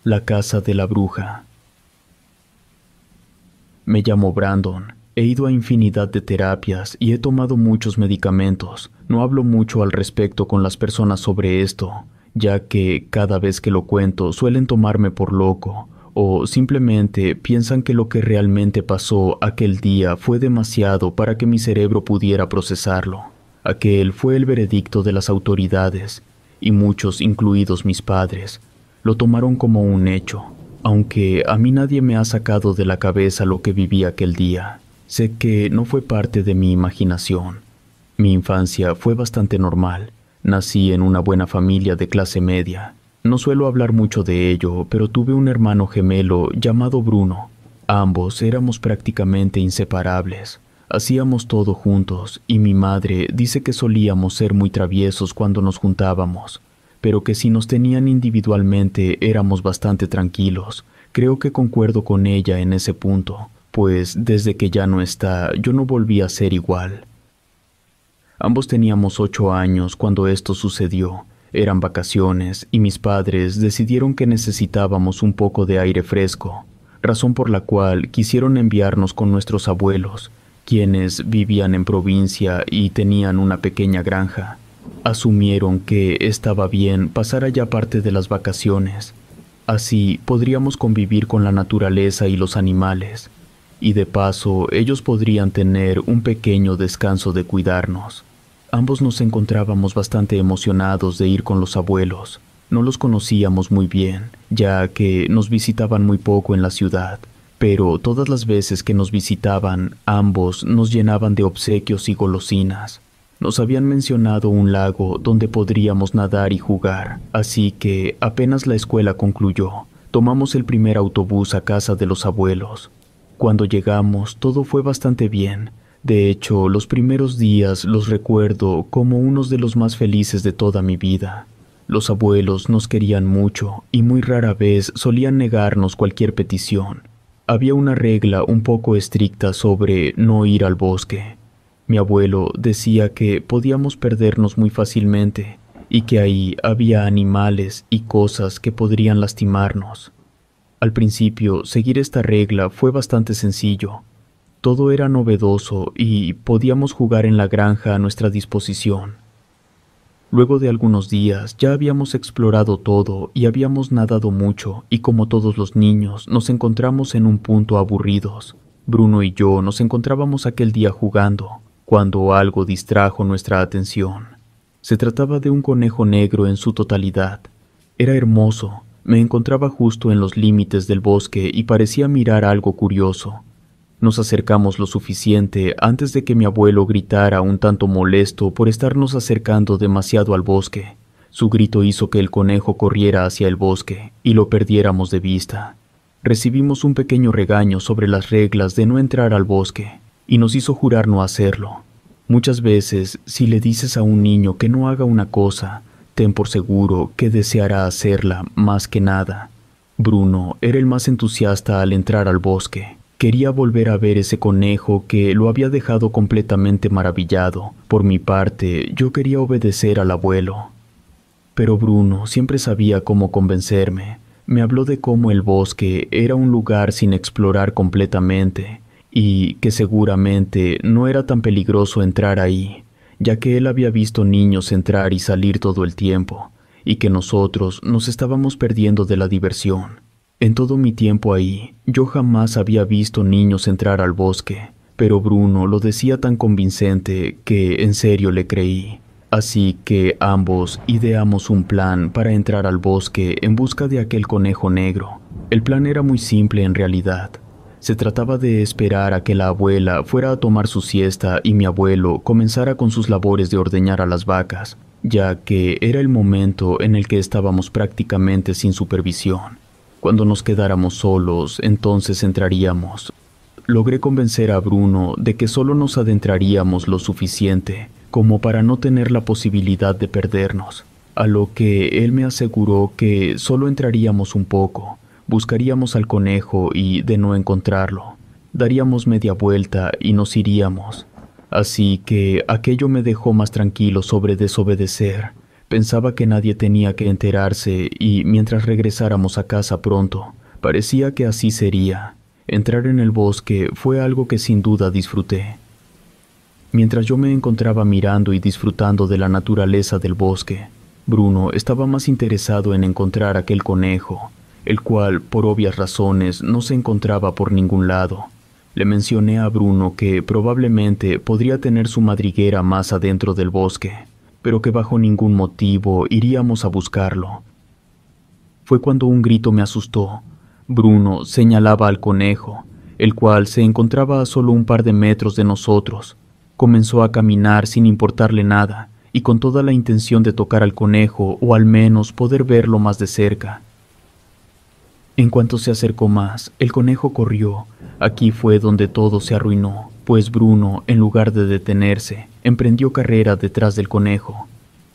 La casa de la bruja. Me llamo Brandon. He ido a infinidad de terapias y he tomado muchos medicamentos. No hablo mucho al respecto con las personas sobre esto, ya que cada vez que lo cuento suelen tomarme por loco o simplemente piensan que lo que realmente pasó aquel día fue demasiado para que mi cerebro pudiera procesarlo. Aquel fue el veredicto de las autoridades y muchos, incluidos mis padres, lo tomaron como un hecho, aunque a mí nadie me ha sacado de la cabeza lo que viví aquel día. Sé que no fue parte de mi imaginación. Mi infancia fue bastante normal. Nací en una buena familia de clase media. No suelo hablar mucho de ello, pero tuve un hermano gemelo llamado Bruno. Ambos éramos prácticamente inseparables. Hacíamos todo juntos y mi madre dice que solíamos ser muy traviesos cuando nos juntábamos, pero que si nos tenían individualmente éramos bastante tranquilos. Creo que concuerdo con ella en ese punto, pues desde que ya no está, yo no volví a ser igual. Ambos teníamos 8 años cuando esto sucedió. Eran vacaciones y mis padres decidieron que necesitábamos un poco de aire fresco, razón por la cual quisieron enviarnos con nuestros abuelos, quienes vivían en provincia y tenían una pequeña granja. Asumieron que estaba bien pasar allá parte de las vacaciones. Así podríamos convivir con la naturaleza y los animales, y de paso ellos podrían tener un pequeño descanso de cuidarnos. Ambos nos encontrábamos bastante emocionados de ir con los abuelos. No los conocíamos muy bien, ya que nos visitaban muy poco en la ciudad, pero todas las veces que nos visitaban, ambos nos llenaban de obsequios y golosinas. Nos habían mencionado un lago donde podríamos nadar y jugar, así que apenas la escuela concluyó, tomamos el primer autobús a casa de los abuelos. Cuando llegamos, todo fue bastante bien. De hecho, los primeros días los recuerdo como unos de los más felices de toda mi vida. Los abuelos nos querían mucho y muy rara vez solían negarnos cualquier petición. Había una regla un poco estricta sobre no ir al bosque. Mi abuelo decía que podíamos perdernos muy fácilmente y que ahí había animales y cosas que podrían lastimarnos. Al principio, seguir esta regla fue bastante sencillo. Todo era novedoso y podíamos jugar en la granja a nuestra disposición. Luego de algunos días ya habíamos explorado todo y habíamos nadado mucho y como todos los niños nos encontramos en un punto aburridos. Bruno y yo nos encontrábamos aquel día jugando, cuando algo distrajo nuestra atención. Se trataba de un conejo negro en su totalidad. Era hermoso, me encontraba justo en los límites del bosque y parecía mirar algo curioso. Nos acercamos lo suficiente antes de que mi abuelo gritara un tanto molesto por estarnos acercando demasiado al bosque. Su grito hizo que el conejo corriera hacia el bosque y lo perdiéramos de vista. Recibimos un pequeño regaño sobre las reglas de no entrar al bosque y nos hizo jurar no hacerlo. Muchas veces, si le dices a un niño que no haga una cosa, ten por seguro que deseará hacerla más que nada. Bruno era el más entusiasta al entrar al bosque. Quería volver a ver ese conejo que lo había dejado completamente maravillado. Por mi parte, yo quería obedecer al abuelo. Pero Bruno siempre sabía cómo convencerme. Me habló de cómo el bosque era un lugar sin explorar completamente y que seguramente no era tan peligroso entrar ahí, ya que él había visto niños entrar y salir todo el tiempo, y que nosotros nos estábamos perdiendo de la diversión. En todo mi tiempo ahí, yo jamás había visto niños entrar al bosque, pero Bruno lo decía tan convincente que en serio le creí. Así que ambos ideamos un plan para entrar al bosque en busca de aquel conejo negro. El plan era muy simple en realidad. Se trataba de esperar a que la abuela fuera a tomar su siesta y mi abuelo comenzara con sus labores de ordeñar a las vacas, ya que era el momento en el que estábamos prácticamente sin supervisión. Cuando nos quedáramos solos, entonces entraríamos. Logré convencer a Bruno de que solo nos adentraríamos lo suficiente como para no tener la posibilidad de perdernos, a lo que él me aseguró que solo entraríamos un poco, buscaríamos al conejo y, de no encontrarlo, daríamos media vuelta y nos iríamos. Así que aquello me dejó más tranquilo sobre desobedecer, Pensaba que nadie tenía que enterarse y mientras regresáramos a casa pronto, parecía que así sería. Entrar en el bosque fue algo que sin duda disfruté. Mientras yo me encontraba mirando y disfrutando de la naturaleza del bosque, Bruno estaba más interesado en encontrar aquel conejo, el cual, por obvias razones, no se encontraba por ningún lado. Le mencioné a Bruno que probablemente podría tener su madriguera más adentro del bosque, pero que bajo ningún motivo iríamos a buscarlo. Fue cuando un grito me asustó. Bruno señalaba al conejo, el cual se encontraba a solo un par de metros de nosotros. Comenzó a caminar sin importarle nada, y con toda la intención de tocar al conejo o al menos poder verlo más de cerca. En cuanto se acercó más, el conejo corrió. Aquí fue donde todo se arruinó, pues Bruno, en lugar de detenerse, emprendió carrera detrás del conejo.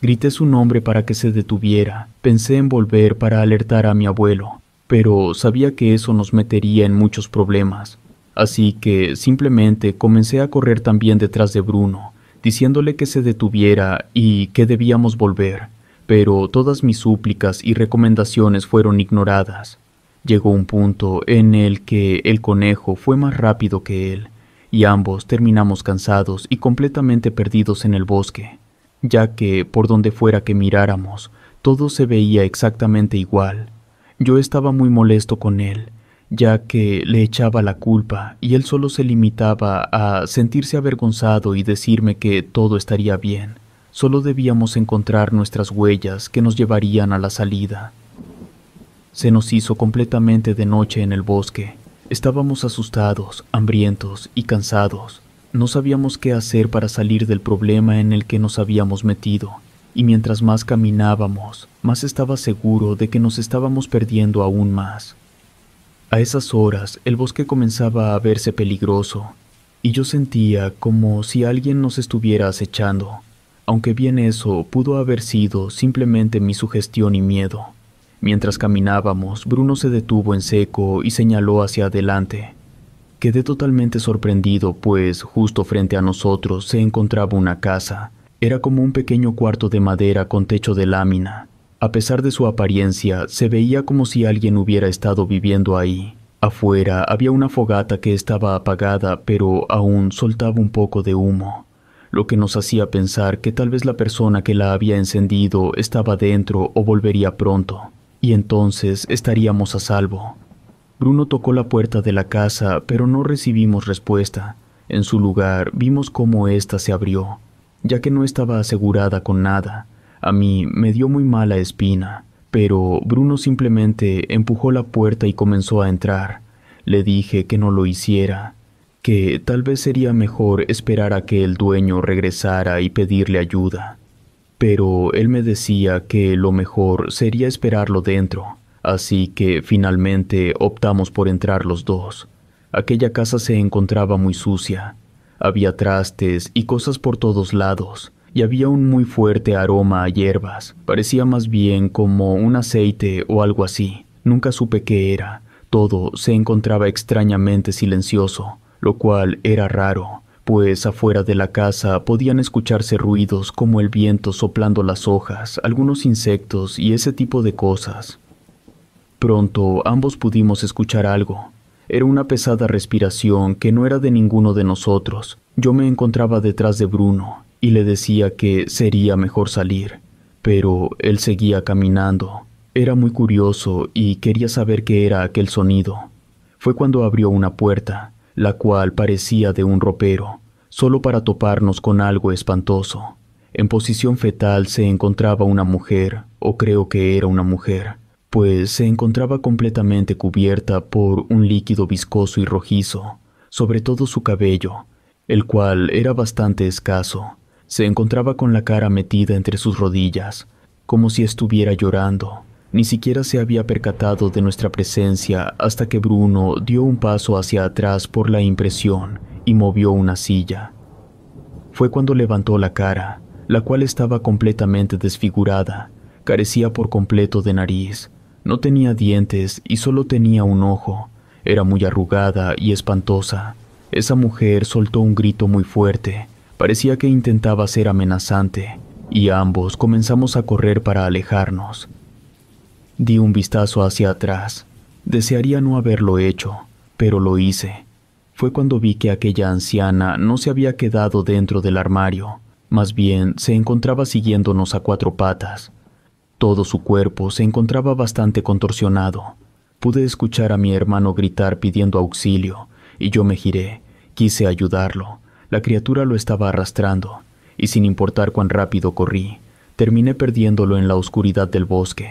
Grité su nombre para que se detuviera. Pensé en volver para alertar a mi abuelo, pero sabía que eso nos metería en muchos problemas. Así que simplemente comencé a correr también detrás de Bruno, diciéndole que se detuviera y que debíamos volver, pero todas mis súplicas y recomendaciones fueron ignoradas. Llegó un punto en el que el conejo fue más rápido que él, y ambos terminamos cansados y completamente perdidos en el bosque, ya que por donde fuera que miráramos, todo se veía exactamente igual. Yo estaba muy molesto con él, ya que le echaba la culpa y él solo se limitaba a sentirse avergonzado y decirme que todo estaría bien. Solo debíamos encontrar nuestras huellas que nos llevarían a la salida. Se nos hizo completamente de noche en el bosque. Estábamos asustados, hambrientos y cansados. No sabíamos qué hacer para salir del problema en el que nos habíamos metido, y mientras más caminábamos, más estaba seguro de que nos estábamos perdiendo aún más. A esas horas, el bosque comenzaba a verse peligroso, y yo sentía como si alguien nos estuviera acechando, aunque bien eso pudo haber sido simplemente mi sugestión y miedo. Mientras caminábamos, Bruno se detuvo en seco y señaló hacia adelante. Quedé totalmente sorprendido, pues justo frente a nosotros se encontraba una casa. Era como un pequeño cuarto de madera con techo de lámina. A pesar de su apariencia, se veía como si alguien hubiera estado viviendo ahí. Afuera había una fogata que estaba apagada, pero aún soltaba un poco de humo, lo que nos hacía pensar que tal vez la persona que la había encendido estaba dentro o volvería pronto, y entonces estaríamos a salvo. Bruno tocó la puerta de la casa, pero no recibimos respuesta. En su lugar, vimos cómo ésta se abrió, ya que no estaba asegurada con nada. A mí me dio muy mala espina, pero Bruno simplemente empujó la puerta y comenzó a entrar. Le dije que no lo hiciera, que tal vez sería mejor esperar a que el dueño regresara y pedirle ayuda. Pero él me decía que lo mejor sería esperarlo dentro, así que finalmente optamos por entrar los dos. Aquella casa se encontraba muy sucia. Había trastes y cosas por todos lados, y había un muy fuerte aroma a hierbas. Parecía más bien como un aceite o algo así. Nunca supe qué era. Todo se encontraba extrañamente silencioso, lo cual era raro, pues afuera de la casa podían escucharse ruidos como el viento soplando las hojas, algunos insectos y ese tipo de cosas. Pronto ambos pudimos escuchar algo. Era una pesada respiración que no era de ninguno de nosotros. Yo me encontraba detrás de Bruno y le decía que sería mejor salir, pero él seguía caminando. Era muy curioso y quería saber qué era aquel sonido. Fue cuando abrió una puerta, la cual parecía de un ropero, solo para toparnos con algo espantoso. En posición fetal se encontraba una mujer, o creo que era una mujer, pues se encontraba completamente cubierta por un líquido viscoso y rojizo, sobre todo su cabello, el cual era bastante escaso. Se encontraba con la cara metida entre sus rodillas, como si estuviera llorando. Ni siquiera se había percatado de nuestra presencia hasta que Bruno dio un paso hacia atrás por la impresión y movió una silla. Fue cuando levantó la cara, la cual estaba completamente desfigurada, carecía por completo de nariz, no tenía dientes y solo tenía un ojo. Era muy arrugada y espantosa. Esa mujer soltó un grito muy fuerte. Parecía que intentaba ser amenazante, y ambos comenzamos a correr para alejarnos. Di un vistazo hacia atrás. Desearía no haberlo hecho, pero lo hice. Fue cuando vi que aquella anciana no se había quedado dentro del armario, más bien se encontraba siguiéndonos a 4 patas. Todo su cuerpo se encontraba bastante contorsionado. Pude escuchar a mi hermano gritar pidiendo auxilio, y yo me giré. Quise ayudarlo. La criatura lo estaba arrastrando, y sin importar cuán rápido corrí, terminé perdiéndolo en la oscuridad del bosque.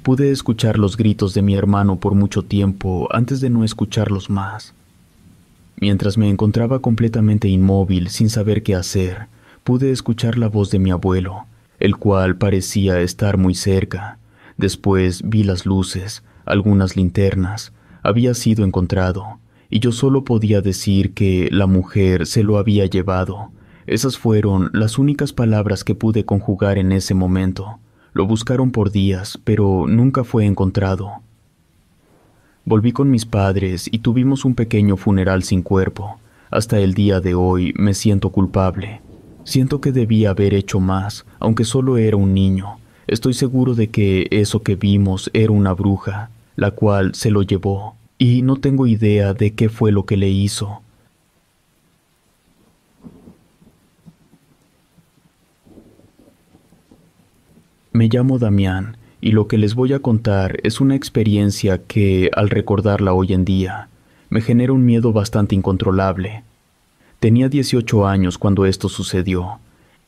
Pude escuchar los gritos de mi hermano por mucho tiempo antes de no escucharlos más. Mientras me encontraba completamente inmóvil sin saber qué hacer, pude escuchar la voz de mi abuelo, el cual parecía estar muy cerca. Después vi las luces, algunas linternas. Había sido encontrado, y yo solo podía decir que la mujer se lo había llevado. Esas fueron las únicas palabras que pude conjugar en ese momento. Lo buscaron por días, pero nunca fue encontrado. Volví con mis padres y tuvimos un pequeño funeral sin cuerpo. Hasta el día de hoy me siento culpable. Siento que debía haber hecho más, aunque solo era un niño. Estoy seguro de que eso que vimos era una bruja, la cual se lo llevó, y no tengo idea de qué fue lo que le hizo. Me llamo Damián, y lo que les voy a contar es una experiencia que, al recordarla hoy en día, me genera un miedo bastante incontrolable. Tenía 18 años cuando esto sucedió.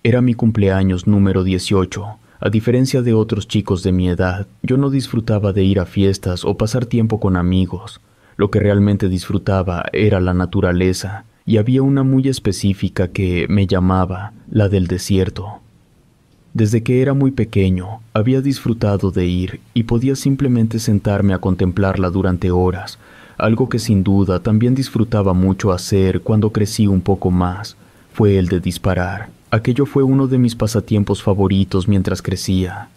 Era mi cumpleaños número 18. A diferencia de otros chicos de mi edad, yo no disfrutaba de ir a fiestas o pasar tiempo con amigos. Lo que realmente disfrutaba era la naturaleza, y había una muy específica que me llamaba la del desierto. Desde que era muy pequeño, había disfrutado de ir y podía simplemente sentarme a contemplarla durante horas, algo que sin duda también disfrutaba mucho hacer cuando crecí un poco más, fue el de disparar. Aquello fue uno de mis pasatiempos favoritos mientras crecía.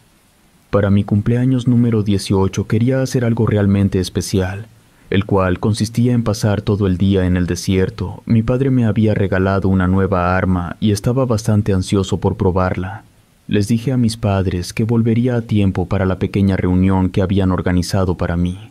Para mi cumpleaños número 18 quería hacer algo realmente especial, el cual consistía en pasar todo el día en el desierto. Mi padre me había regalado una nueva arma y estaba bastante ansioso por probarla. Les dije a mis padres que volvería a tiempo para la pequeña reunión que habían organizado para mí.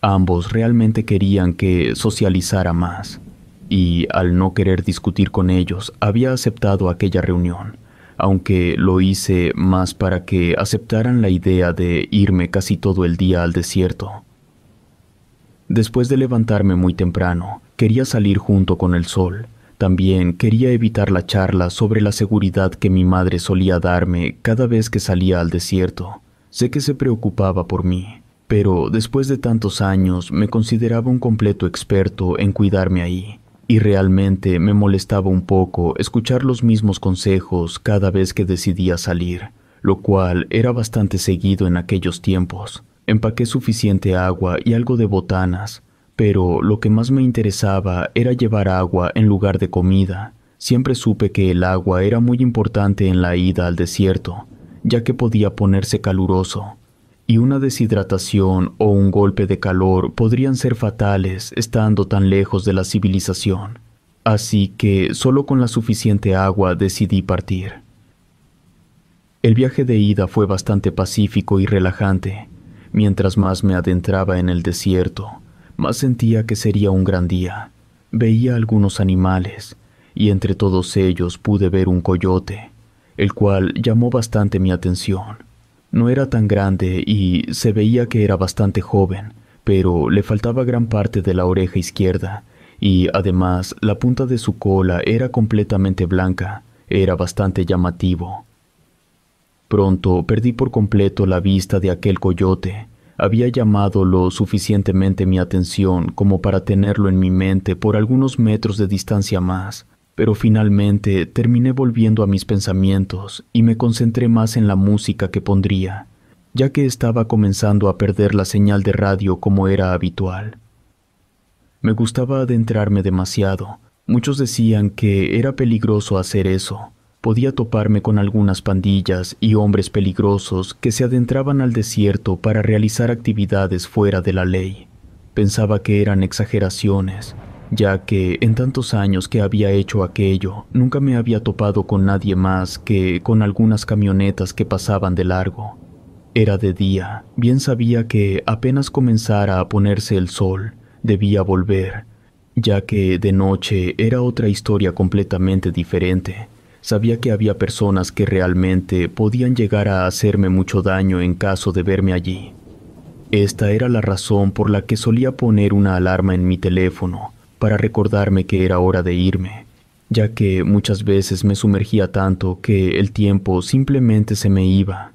Ambos realmente querían que socializara más, y al no querer discutir con ellos, había aceptado aquella reunión, aunque lo hice más para que aceptaran la idea de irme casi todo el día al desierto. Después de levantarme muy temprano, quería salir junto con el sol. También quería evitar la charla sobre la seguridad que mi madre solía darme cada vez que salía al desierto. Sé que se preocupaba por mí, pero después de tantos años me consideraba un completo experto en cuidarme ahí, y realmente me molestaba un poco escuchar los mismos consejos cada vez que decidía salir, lo cual era bastante seguido en aquellos tiempos. Empaqué suficiente agua y algo de botanas, pero lo que más me interesaba era llevar agua en lugar de comida. Siempre supe que el agua era muy importante en la ida al desierto, ya que podía ponerse caluroso, y una deshidratación o un golpe de calor podrían ser fatales estando tan lejos de la civilización. Así que solo con la suficiente agua decidí partir. El viaje de ida fue bastante pacífico y relajante. Mientras más me adentraba en el desierto, más sentía que sería un gran día. Veía algunos animales, y entre todos ellos pude ver un coyote, el cual llamó bastante mi atención. No era tan grande y se veía que era bastante joven, pero le faltaba gran parte de la oreja izquierda, y además la punta de su cola era completamente blanca. Era bastante llamativo. Pronto perdí por completo la vista de aquel coyote. Había llamado lo suficientemente mi atención como para tenerlo en mi mente por algunos metros de distancia más, pero finalmente terminé volviendo a mis pensamientos y me concentré más en la música que pondría, ya que estaba comenzando a perder la señal de radio como era habitual. Me gustaba adentrarme demasiado. Muchos decían que era peligroso hacer eso. Podía toparme con algunas pandillas y hombres peligrosos que se adentraban al desierto para realizar actividades fuera de la ley. Pensaba que eran exageraciones, ya que en tantos años que había hecho aquello, nunca me había topado con nadie más que con algunas camionetas que pasaban de largo. Era de día, bien sabía que apenas comenzara a ponerse el sol, debía volver, ya que de noche era otra historia completamente diferente. Sabía que había personas que realmente podían llegar a hacerme mucho daño en caso de verme allí. Esta era la razón por la que solía poner una alarma en mi teléfono, para recordarme que era hora de irme, ya que muchas veces me sumergía tanto que el tiempo simplemente se me iba.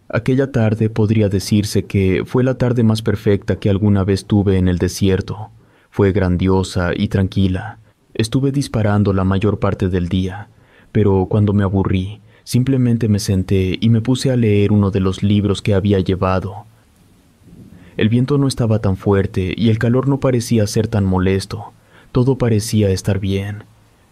Aquella tarde podría decirse que fue la tarde más perfecta que alguna vez tuve en el desierto. Fue grandiosa y tranquila. Estuve disparando la mayor parte del día, pero cuando me aburrí, simplemente me senté y me puse a leer uno de los libros que había llevado. El viento no estaba tan fuerte y el calor no parecía ser tan molesto. Todo parecía estar bien.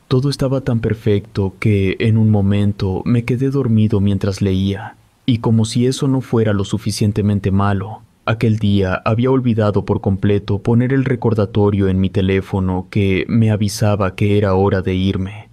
Todo estaba tan perfecto que en un momento me quedé dormido mientras leía. Y como si eso no fuera lo suficientemente malo, aquel día había olvidado por completo poner el recordatorio en mi teléfono que me avisaba que era hora de irme.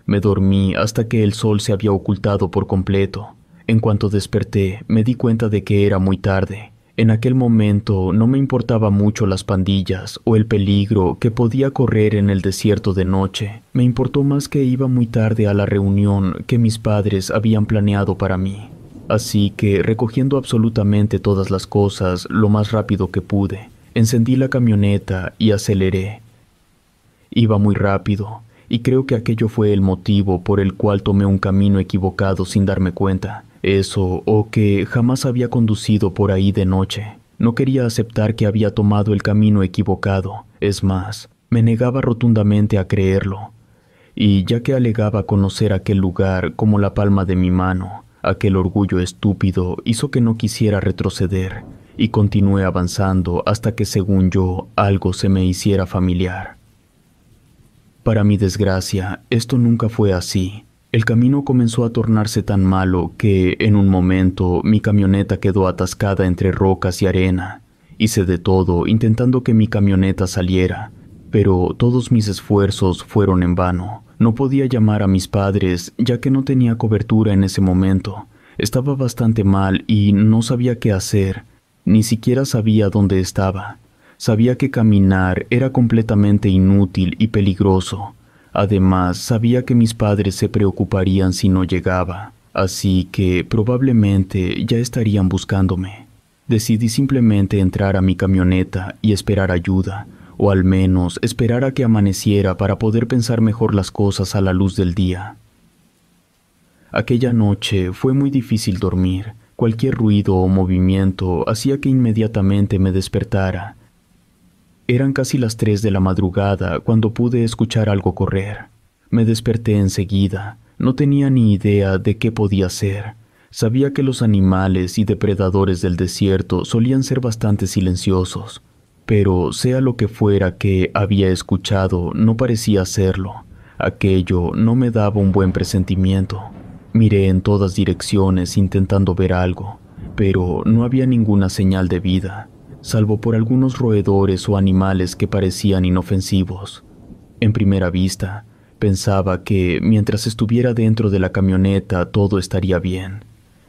Me dormí hasta que el sol se había ocultado por completo. En cuanto desperté, me di cuenta de que era muy tarde. En aquel momento no me importaba mucho las pandillas o el peligro que podía correr en el desierto de noche. Me importó más que iba muy tarde a la reunión que mis padres habían planeado para mí. Así que, recogiendo absolutamente todas las cosas lo más rápido que pude, encendí la camioneta y aceleré. Iba muy rápido, y creo que aquello fue el motivo por el cual tomé un camino equivocado sin darme cuenta. Eso, o que jamás había conducido por ahí de noche. No quería aceptar que había tomado el camino equivocado. Es más, me negaba rotundamente a creerlo. Y ya que alegaba conocer aquel lugar como la palma de mi mano, aquel orgullo estúpido hizo que no quisiera retroceder, y continué avanzando hasta que, según yo, algo se me hiciera familiar. Para mi desgracia, esto nunca fue así. El camino comenzó a tornarse tan malo que, en un momento, mi camioneta quedó atascada entre rocas y arena. Hice de todo intentando que mi camioneta saliera, pero todos mis esfuerzos fueron en vano. No podía llamar a mis padres, ya que no tenía cobertura en ese momento. Estaba bastante mal y no sabía qué hacer. Ni siquiera sabía dónde estaba. Sabía que caminar era completamente inútil y peligroso. Además, sabía que mis padres se preocuparían si no llegaba, así que probablemente ya estarían buscándome. Decidí simplemente entrar a mi camioneta y esperar ayuda, o al menos esperar a que amaneciera para poder pensar mejor las cosas a la luz del día. Aquella noche fue muy difícil dormir. Cualquier ruido o movimiento hacía que inmediatamente me despertara. Eran casi las 3 de la madrugada cuando pude escuchar algo correr. Me desperté enseguida. No tenía ni idea de qué podía ser. Sabía que los animales y depredadores del desierto solían ser bastante silenciosos, pero sea lo que fuera que había escuchado, no parecía serlo. Aquello no me daba un buen presentimiento. Miré en todas direcciones intentando ver algo, pero no había ninguna señal de vida, salvo por algunos roedores o animales que parecían inofensivos. En primera vista, pensaba que mientras estuviera dentro de la camioneta todo estaría bien.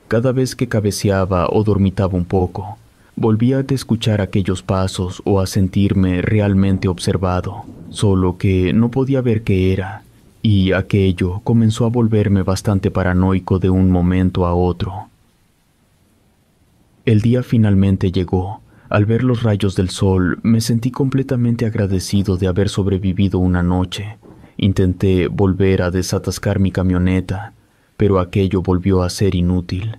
Cada vez que cabeceaba o dormitaba un poco, volvía a escuchar aquellos pasos o a sentirme realmente observado, solo que no podía ver qué era, y aquello comenzó a volverme bastante paranoico de un momento a otro. El día finalmente llegó. Al ver los rayos del sol, me sentí completamente agradecido de haber sobrevivido una noche. Intenté volver a desatascar mi camioneta, pero aquello volvió a ser inútil.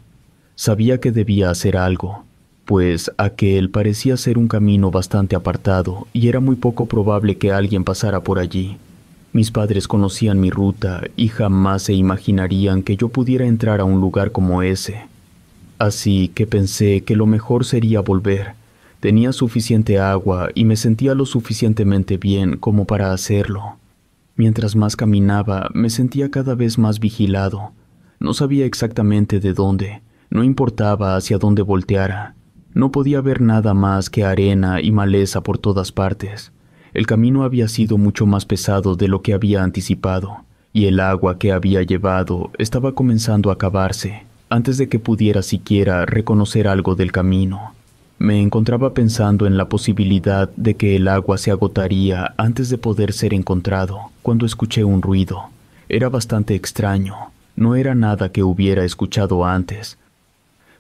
Sabía que debía hacer algo, pues aquel parecía ser un camino bastante apartado y era muy poco probable que alguien pasara por allí. Mis padres conocían mi ruta y jamás se imaginarían que yo pudiera entrar a un lugar como ese. Así que pensé que lo mejor sería volver. Tenía suficiente agua y me sentía lo suficientemente bien como para hacerlo. Mientras más caminaba, me sentía cada vez más vigilado. No sabía exactamente de dónde, no importaba hacia dónde volteara. No podía ver nada más que arena y maleza por todas partes. El camino había sido mucho más pesado de lo que había anticipado, y el agua que había llevado estaba comenzando a acabarse antes de que pudiera siquiera reconocer algo del camino. Me encontraba pensando en la posibilidad de que el agua se agotaría antes de poder ser encontrado, cuando escuché un ruido. Era bastante extraño, no era nada que hubiera escuchado antes.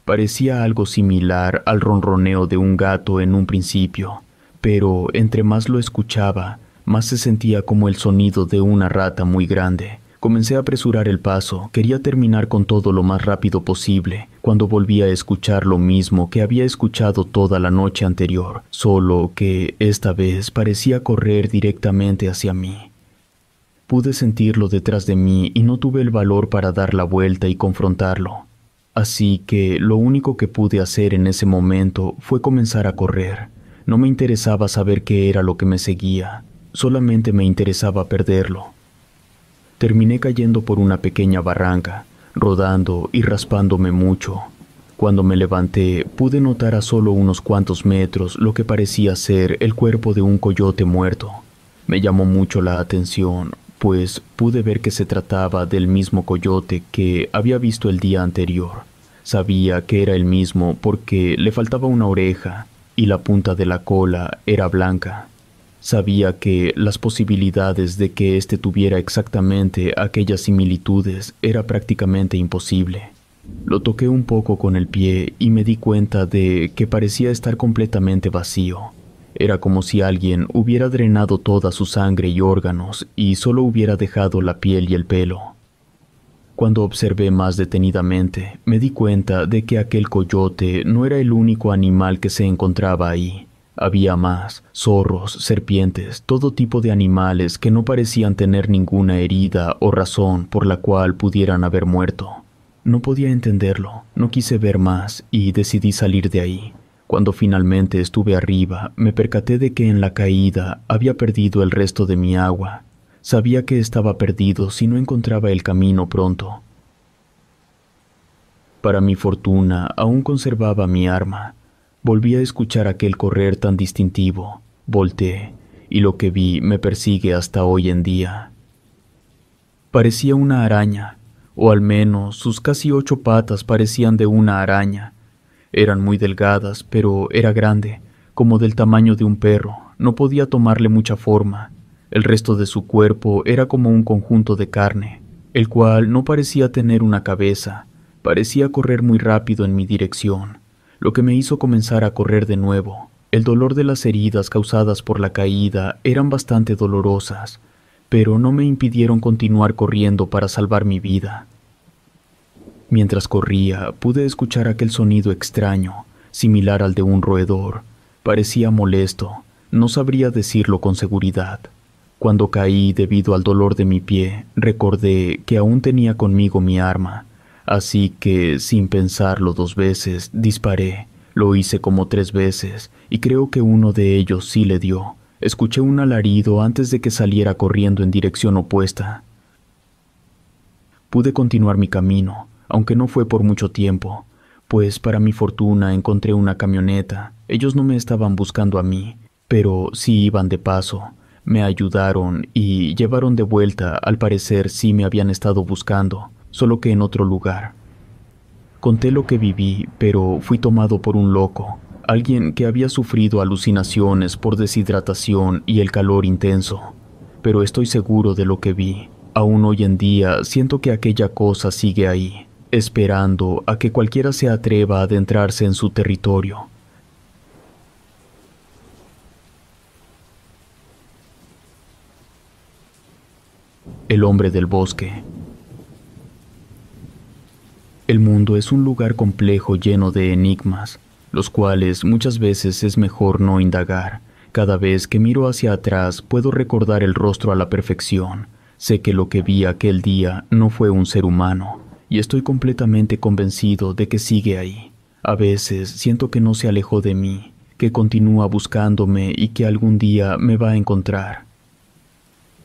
Parecía algo similar al ronroneo de un gato en un principio, pero entre más lo escuchaba, más se sentía como el sonido de una rata muy grande. Comencé a apresurar el paso, quería terminar con todo lo más rápido posible, cuando volví a escuchar lo mismo que había escuchado toda la noche anterior, solo que esta vez parecía correr directamente hacia mí. Pude sentirlo detrás de mí y no tuve el valor para dar la vuelta y confrontarlo. Así que lo único que pude hacer en ese momento fue comenzar a correr. No me interesaba saber qué era lo que me seguía, solamente me interesaba perderlo. Terminé cayendo por una pequeña barranca, rodando y raspándome mucho. Cuando me levanté, pude notar a solo unos cuantos metros lo que parecía ser el cuerpo de un coyote muerto. Me llamó mucho la atención, pues pude ver que se trataba del mismo coyote que había visto el día anterior. Sabía que era el mismo porque le faltaba una oreja y la punta de la cola era blanca. Sabía que las posibilidades de que éste tuviera exactamente aquellas similitudes era prácticamente imposible. Lo toqué un poco con el pie y me di cuenta de que parecía estar completamente vacío. Era como si alguien hubiera drenado toda su sangre y órganos y solo hubiera dejado la piel y el pelo. Cuando observé más detenidamente, me di cuenta de que aquel coyote no era el único animal que se encontraba ahí. Había más, zorros, serpientes, todo tipo de animales que no parecían tener ninguna herida o razón por la cual pudieran haber muerto. No podía entenderlo, no quise ver más y decidí salir de ahí. Cuando finalmente estuve arriba, me percaté de que en la caída había perdido el resto de mi agua. Sabía que estaba perdido si no encontraba el camino pronto. Para mi fortuna, aún conservaba mi arma. Volví a escuchar aquel correr tan distintivo. Volteé, y lo que vi me persigue hasta hoy en día. Parecía una araña, o al menos sus casi 8 patas parecían de una araña. Eran muy delgadas, pero era grande, como del tamaño de un perro. No podía tomarle mucha forma. El resto de su cuerpo era como un conjunto de carne, el cual no parecía tener una cabeza. Parecía correr muy rápido en mi dirección, lo que me hizo comenzar a correr de nuevo. El dolor de las heridas causadas por la caída eran bastante dolorosas, pero no me impidieron continuar corriendo para salvar mi vida. Mientras corría, pude escuchar aquel sonido extraño, similar al de un roedor. Parecía molesto, no sabría decirlo con seguridad. Cuando caí debido al dolor de mi pie, recordé que aún tenía conmigo mi arma, así que, sin pensarlo 2 veces, disparé. Lo hice como 3 veces, y creo que uno de ellos sí le dio. Escuché un alarido antes de que saliera corriendo en dirección opuesta. Pude continuar mi camino, aunque no fue por mucho tiempo, pues para mi fortuna encontré una camioneta. Ellos no me estaban buscando a mí, pero sí iban de paso. Me ayudaron y llevaron de vuelta, al parecer sí me habían estado buscando, solo que en otro lugar. Conté lo que viví, pero fui tomado por un loco, alguien que había sufrido alucinaciones por deshidratación y el calor intenso. Pero estoy seguro de lo que vi. Aún hoy en día siento que aquella cosa sigue ahí, esperando a que cualquiera se atreva a adentrarse en su territorio. El hombre del bosque. El mundo es un lugar complejo lleno de enigmas, los cuales muchas veces es mejor no indagar. Cada vez que miro hacia atrás puedo recordar el rostro a la perfección. Sé que lo que vi aquel día no fue un ser humano, y estoy completamente convencido de que sigue ahí. A veces siento que no se alejó de mí, que continúa buscándome y que algún día me va a encontrar.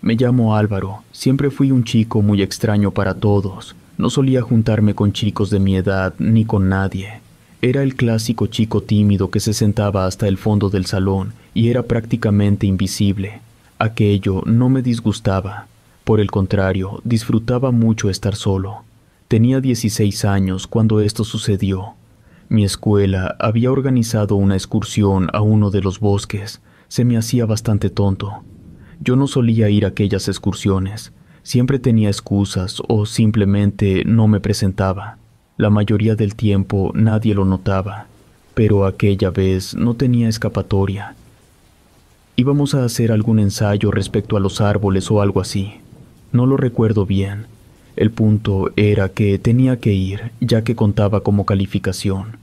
Me llamo Álvaro, siempre fui un chico muy extraño para todos. No solía juntarme con chicos de mi edad ni con nadie. Era el clásico chico tímido que se sentaba hasta el fondo del salón y era prácticamente invisible. Aquello no me disgustaba. Por el contrario, disfrutaba mucho estar solo. Tenía 16 años cuando esto sucedió. Mi escuela había organizado una excursión a uno de los bosques. Se me hacía bastante tonto. Yo no solía ir a aquellas excursiones. Siempre tenía excusas o simplemente no me presentaba. La mayoría del tiempo nadie lo notaba, pero aquella vez no tenía escapatoria. Íbamos a hacer algún ensayo respecto a los árboles o algo así. No lo recuerdo bien. El punto era que tenía que ir, ya que contaba como calificación.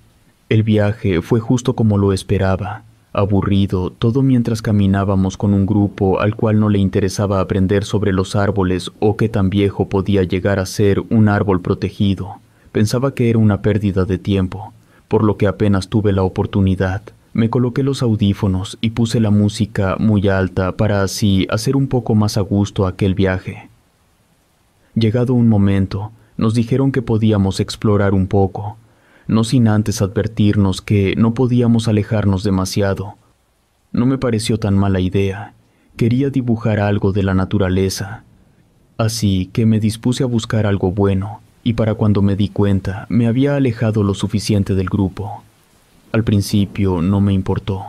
El viaje fue justo como lo esperaba. Aburrido, todo mientras caminábamos con un grupo al cual no le interesaba aprender sobre los árboles o qué tan viejo podía llegar a ser un árbol protegido. Pensaba que era una pérdida de tiempo, por lo que apenas tuve la oportunidad. Me coloqué los audífonos y puse la música muy alta para así hacer un poco más a gusto aquel viaje. Llegado un momento, nos dijeron que podíamos explorar un poco, no sin antes advertirnos que no podíamos alejarnos demasiado. No me pareció tan mala idea. Quería dibujar algo de la naturaleza. Así que me dispuse a buscar algo bueno, y para cuando me di cuenta, me había alejado lo suficiente del grupo. Al principio no me importó.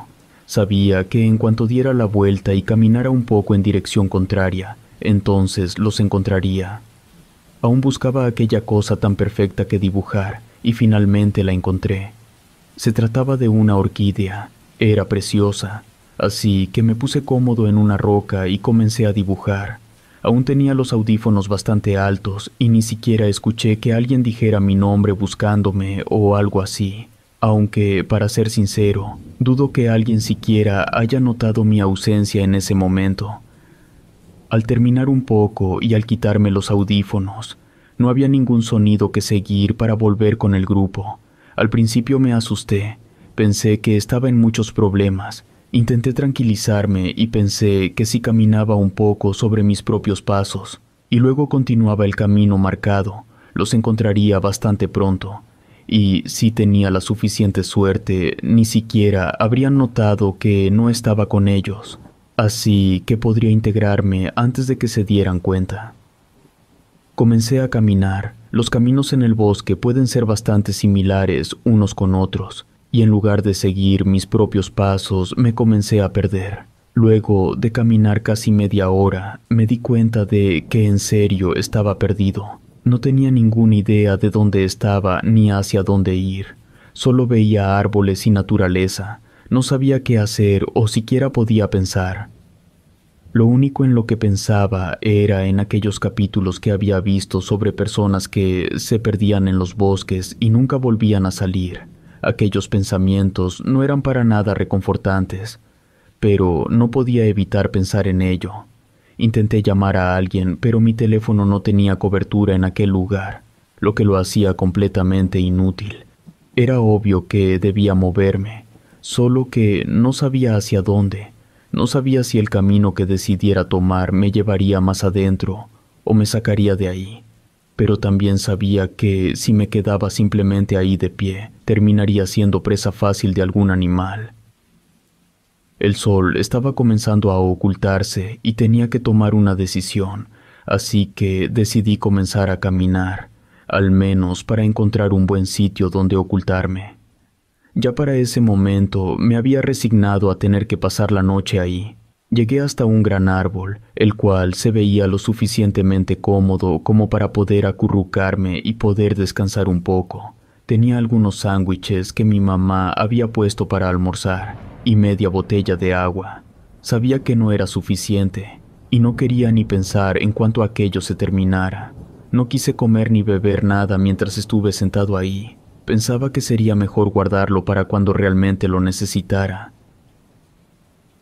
Sabía que en cuanto diera la vuelta y caminara un poco en dirección contraria, entonces los encontraría. Aún buscaba aquella cosa tan perfecta que dibujar, y finalmente la encontré. Se trataba de una orquídea. Era preciosa, así que me puse cómodo en una roca y comencé a dibujar. Aún tenía los audífonos bastante altos y ni siquiera escuché que alguien dijera mi nombre buscándome o algo así. Aunque, para ser sincero, dudo que alguien siquiera haya notado mi ausencia en ese momento. Al terminar un poco y al quitarme los audífonos, no había ningún sonido que seguir para volver con el grupo. Al principio me asusté, pensé que estaba en muchos problemas. Intenté tranquilizarme y pensé que si caminaba un poco sobre mis propios pasos y luego continuaba el camino marcado, los encontraría bastante pronto. Y si tenía la suficiente suerte, ni siquiera habrían notado que no estaba con ellos. Así que podría integrarme antes de que se dieran cuenta. Comencé a caminar. Los caminos en el bosque pueden ser bastante similares unos con otros, y en lugar de seguir mis propios pasos, me comencé a perder. Luego de caminar casi media hora, me di cuenta de que en serio estaba perdido. No tenía ninguna idea de dónde estaba ni hacia dónde ir. Solo veía árboles y naturaleza. No sabía qué hacer o siquiera podía pensar. Lo único en lo que pensaba era en aquellos capítulos que había visto sobre personas que se perdían en los bosques y nunca volvían a salir. Aquellos pensamientos no eran para nada reconfortantes, pero no podía evitar pensar en ello. Intenté llamar a alguien, pero mi teléfono no tenía cobertura en aquel lugar, lo que lo hacía completamente inútil. Era obvio que debía moverme, solo que no sabía hacia dónde. No sabía si el camino que decidiera tomar me llevaría más adentro o me sacaría de ahí. Pero también sabía que si me quedaba simplemente ahí de pie, terminaría siendo presa fácil de algún animal. El sol estaba comenzando a ocultarse y tenía que tomar una decisión, así que decidí comenzar a caminar, al menos para encontrar un buen sitio donde ocultarme. Ya para ese momento me había resignado a tener que pasar la noche ahí. Llegué hasta un gran árbol, el cual se veía lo suficientemente cómodo como para poder acurrucarme y poder descansar un poco. Tenía algunos sándwiches que mi mamá había puesto para almorzar y media botella de agua. Sabía que no era suficiente y no quería ni pensar en cuanto aquello se terminara. No quise comer ni beber nada mientras estuve sentado ahí. Pensaba que sería mejor guardarlo para cuando realmente lo necesitara.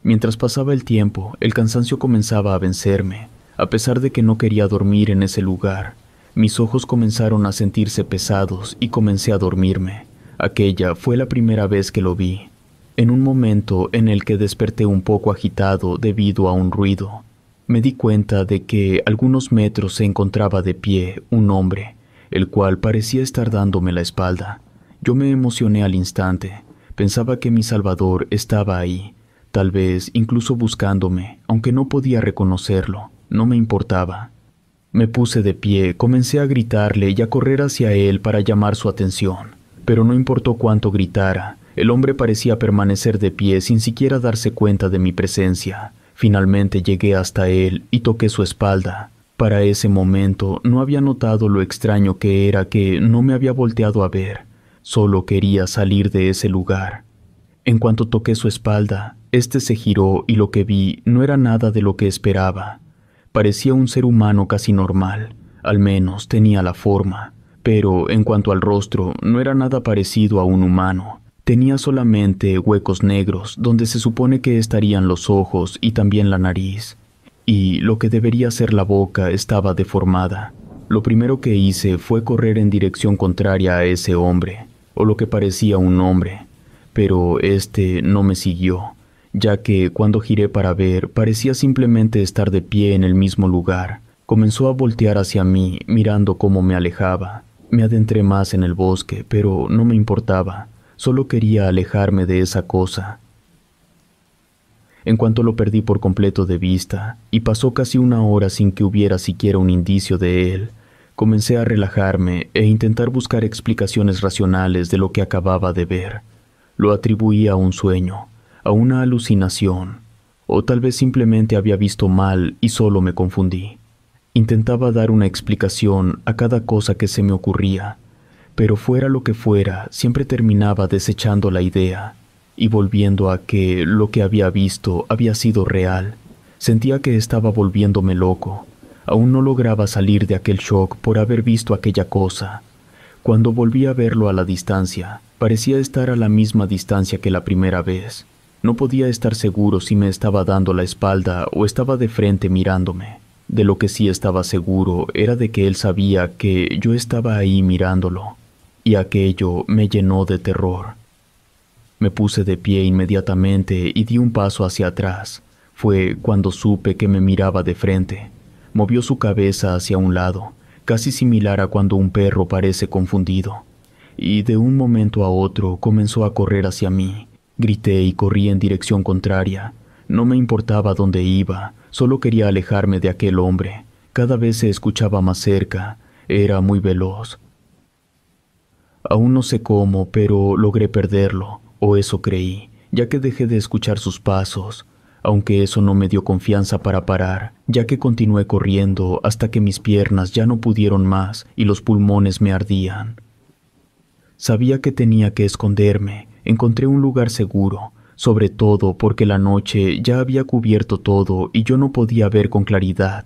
Mientras pasaba el tiempo, el cansancio comenzaba a vencerme. A pesar de que no quería dormir en ese lugar, mis ojos comenzaron a sentirse pesados y comencé a dormirme. Aquella fue la primera vez que lo vi. En un momento en el que desperté un poco agitado debido a un ruido, me di cuenta de que a algunos metros se encontraba de pie un hombre, el cual parecía estar dándome la espalda. Yo me emocioné al instante. Pensaba que mi Salvador estaba ahí, tal vez incluso buscándome, aunque no podía reconocerlo. No me importaba. Me puse de pie, comencé a gritarle y a correr hacia él para llamar su atención. Pero no importó cuánto gritara, el hombre parecía permanecer de pie sin siquiera darse cuenta de mi presencia. Finalmente llegué hasta él y toqué su espalda. Para ese momento no había notado lo extraño que era que no me había volteado a ver. Solo quería salir de ese lugar. En cuanto toqué su espalda, este se giró y lo que vi no era nada de lo que esperaba. Parecía un ser humano casi normal, al menos tenía la forma, pero en cuanto al rostro no era nada parecido a un humano. Tenía solamente huecos negros donde se supone que estarían los ojos y también la nariz, y lo que debería ser la boca estaba deformada. Lo primero que hice fue correr en dirección contraria a ese hombre, o lo que parecía un hombre, pero este no me siguió, ya que cuando giré para ver parecía simplemente estar de pie en el mismo lugar. Comenzó a voltear hacia mí, mirando cómo me alejaba. Me adentré más en el bosque, pero no me importaba, solo quería alejarme de esa cosa. En cuanto lo perdí por completo de vista, y pasó casi una hora sin que hubiera siquiera un indicio de él, comencé a relajarme e intentar buscar explicaciones racionales de lo que acababa de ver. Lo atribuía a un sueño, a una alucinación, o tal vez simplemente había visto mal y solo me confundí. Intentaba dar una explicación a cada cosa que se me ocurría, pero fuera lo que fuera, siempre terminaba desechando la idea y volviendo a que lo que había visto había sido real. Sentía que estaba volviéndome loco. Aún no lograba salir de aquel shock por haber visto aquella cosa. Cuando volví a verlo a la distancia, parecía estar a la misma distancia que la primera vez. No podía estar seguro si me estaba dando la espalda o estaba de frente mirándome. De lo que sí estaba seguro era de que él sabía que yo estaba ahí mirándolo, y aquello me llenó de terror. Me puse de pie inmediatamente y di un paso hacia atrás. Fue cuando supe que me miraba de frente. Movió su cabeza hacia un lado, casi similar a cuando un perro parece confundido, y de un momento a otro comenzó a correr hacia mí. Grité y corrí en dirección contraria. No me importaba dónde iba, solo quería alejarme de aquel hombre. Cada vez se escuchaba más cerca, era muy veloz. Aún no sé cómo, pero logré perderlo, o eso creí, ya que dejé de escuchar sus pasos, aunque eso no me dio confianza para parar, ya que continué corriendo hasta que mis piernas ya no pudieron más y los pulmones me ardían. Sabía que tenía que esconderme. Encontré un lugar seguro, sobre todo porque la noche ya había cubierto todo y yo no podía ver con claridad.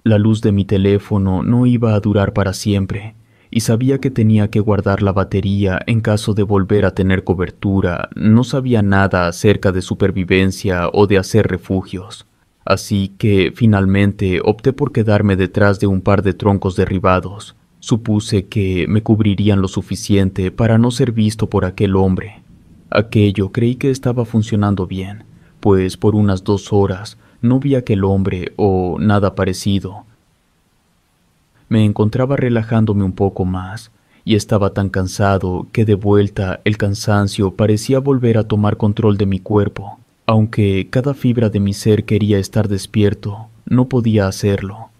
La luz de mi teléfono no iba a durar para siempre, y sabía que tenía que guardar la batería en caso de volver a tener cobertura. No sabía nada acerca de supervivencia o de hacer refugios, así que finalmente opté por quedarme detrás de un par de troncos derribados. Supuse que me cubrirían lo suficiente para no ser visto por aquel hombre. Aquello creí que estaba funcionando bien, pues por unas 2 horas no vi a aquel hombre o nada parecido. Me encontraba relajándome un poco más, y estaba tan cansado que de vuelta el cansancio parecía volver a tomar control de mi cuerpo. Aunque cada fibra de mi ser quería estar despierto, no podía hacerlo.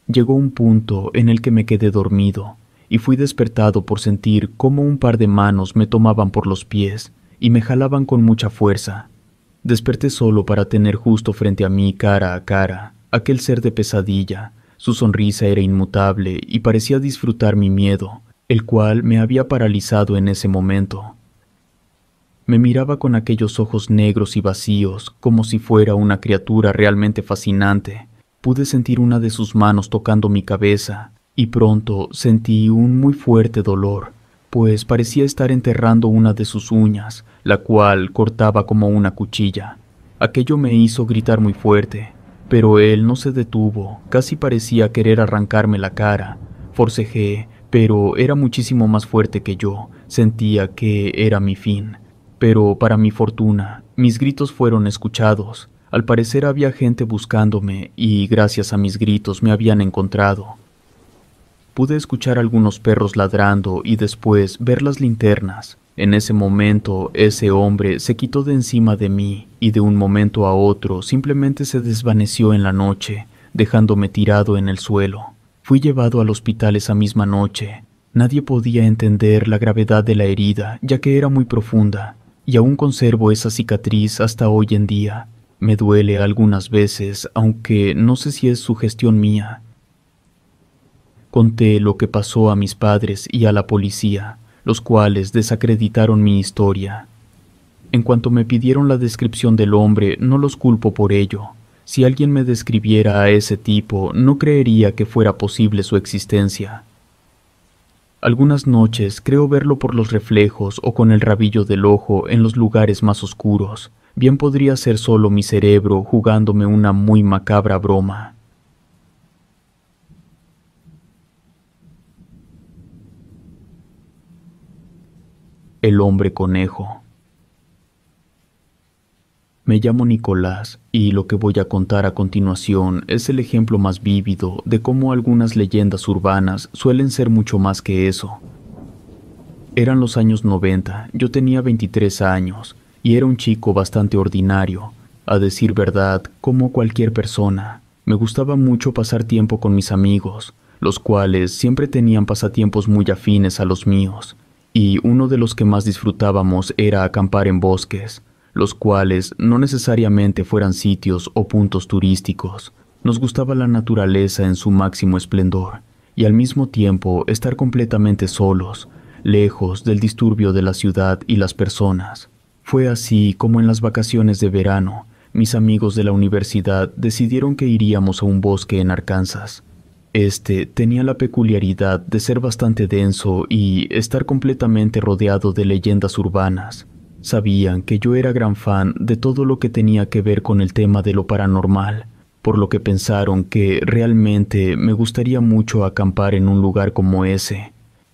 Llegó un punto en el que me quedé dormido, y fui despertado por sentir cómo un par de manos me tomaban por los pies y me jalaban con mucha fuerza. Desperté solo para tener justo frente a mí, cara a cara, aquel ser de pesadilla. Su sonrisa era inmutable y parecía disfrutar mi miedo, el cual me había paralizado en ese momento. Me miraba con aquellos ojos negros y vacíos, como si fuera una criatura realmente fascinante. Pude sentir una de sus manos tocando mi cabeza, y pronto sentí un muy fuerte dolor, pues parecía estar enterrando una de sus uñas, la cual cortaba como una cuchilla. Aquello me hizo gritar muy fuerte, pero él no se detuvo, casi parecía querer arrancarme la cara. Forcejeé, pero era muchísimo más fuerte que yo, sentía que era mi fin. Pero para mi fortuna, mis gritos fueron escuchados. Al parecer había gente buscándome y gracias a mis gritos me habían encontrado. Pude escuchar algunos perros ladrando y después ver las linternas. En ese momento, ese hombre se quitó de encima de mí y de un momento a otro simplemente se desvaneció en la noche, dejándome tirado en el suelo. Fui llevado al hospital esa misma noche. Nadie podía entender la gravedad de la herida, ya que era muy profunda, y aún conservo esa cicatriz hasta hoy en día. Me duele algunas veces, aunque no sé si es sugestión mía. Conté lo que pasó a mis padres y a la policía, los cuales desacreditaron mi historia. En cuanto me pidieron la descripción del hombre, no los culpo por ello. Si alguien me describiera a ese tipo, no creería que fuera posible su existencia. Algunas noches creo verlo por los reflejos o con el rabillo del ojo en los lugares más oscuros. Bien podría ser solo mi cerebro jugándome una muy macabra broma. El hombre conejo. Me llamo Nicolás y lo que voy a contar a continuación es el ejemplo más vívido de cómo algunas leyendas urbanas suelen ser mucho más que eso. Eran los años 90, yo tenía 23 años y era un chico bastante ordinario, a decir verdad, como cualquier persona. Me gustaba mucho pasar tiempo con mis amigos, los cuales siempre tenían pasatiempos muy afines a los míos, y uno de los que más disfrutábamos era acampar en bosques, los cuales no necesariamente fueran sitios o puntos turísticos. Nos gustaba la naturaleza en su máximo esplendor, y al mismo tiempo estar completamente solos, lejos del disturbio de la ciudad y las personas. Fue así como en las vacaciones de verano, mis amigos de la universidad decidieron que iríamos a un bosque en Arkansas. Este tenía la peculiaridad de ser bastante denso y estar completamente rodeado de leyendas urbanas. Sabían que yo era gran fan de todo lo que tenía que ver con el tema de lo paranormal, por lo que pensaron que realmente me gustaría mucho acampar en un lugar como ese.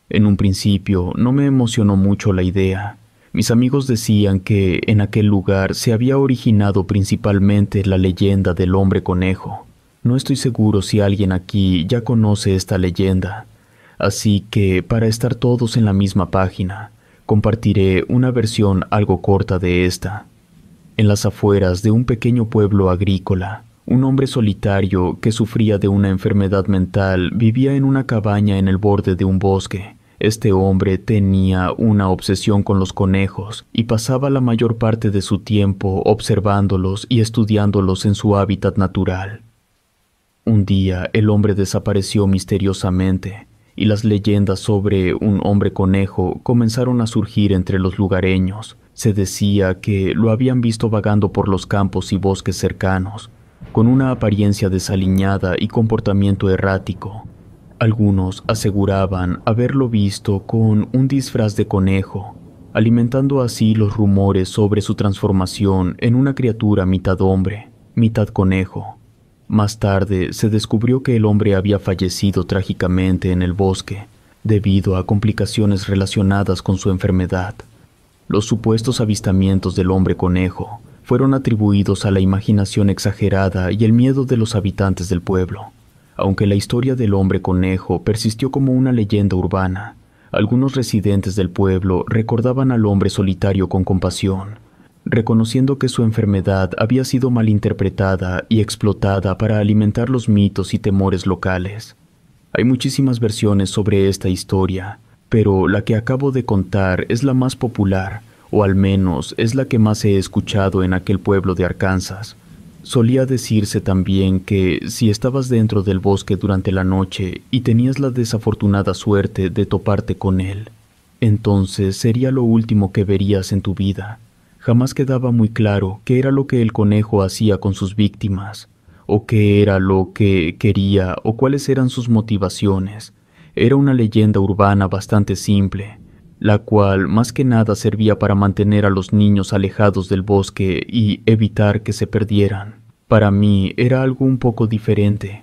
En un principio no me emocionó mucho la idea. Mis amigos decían que en aquel lugar se había originado principalmente la leyenda del hombre conejo. No estoy seguro si alguien aquí ya conoce esta leyenda, así que para estar todos en la misma página, compartiré una versión algo corta de esta. En las afueras de un pequeño pueblo agrícola, un hombre solitario que sufría de una enfermedad mental vivía en una cabaña en el borde de un bosque. Este hombre tenía una obsesión con los conejos y pasaba la mayor parte de su tiempo observándolos y estudiándolos en su hábitat natural. Un día el hombre desapareció misteriosamente, y las leyendas sobre un hombre conejo comenzaron a surgir entre los lugareños. Se decía que lo habían visto vagando por los campos y bosques cercanos, con una apariencia desaliñada y comportamiento errático. Algunos aseguraban haberlo visto con un disfraz de conejo, alimentando así los rumores sobre su transformación en una criatura mitad hombre, mitad conejo. Más tarde se descubrió que el hombre había fallecido trágicamente en el bosque debido a complicaciones relacionadas con su enfermedad. Los supuestos avistamientos del hombre conejo fueron atribuidos a la imaginación exagerada y el miedo de los habitantes del pueblo. Aunque la historia del hombre conejo persistió como una leyenda urbana, algunos residentes del pueblo recordaban al hombre solitario con compasión, reconociendo que su enfermedad había sido malinterpretada y explotada para alimentar los mitos y temores locales. Hay muchísimas versiones sobre esta historia, pero la que acabo de contar es la más popular, o al menos es la que más he escuchado en aquel pueblo de Arkansas. Solía decirse también que si estabas dentro del bosque durante la noche y tenías la desafortunada suerte de toparte con él, entonces sería lo último que verías en tu vida. Jamás quedaba muy claro qué era lo que el conejo hacía con sus víctimas, o qué era lo que quería o cuáles eran sus motivaciones. Era una leyenda urbana bastante simple, la cual más que nada servía para mantener a los niños alejados del bosque y evitar que se perdieran. Para mí era algo un poco diferente.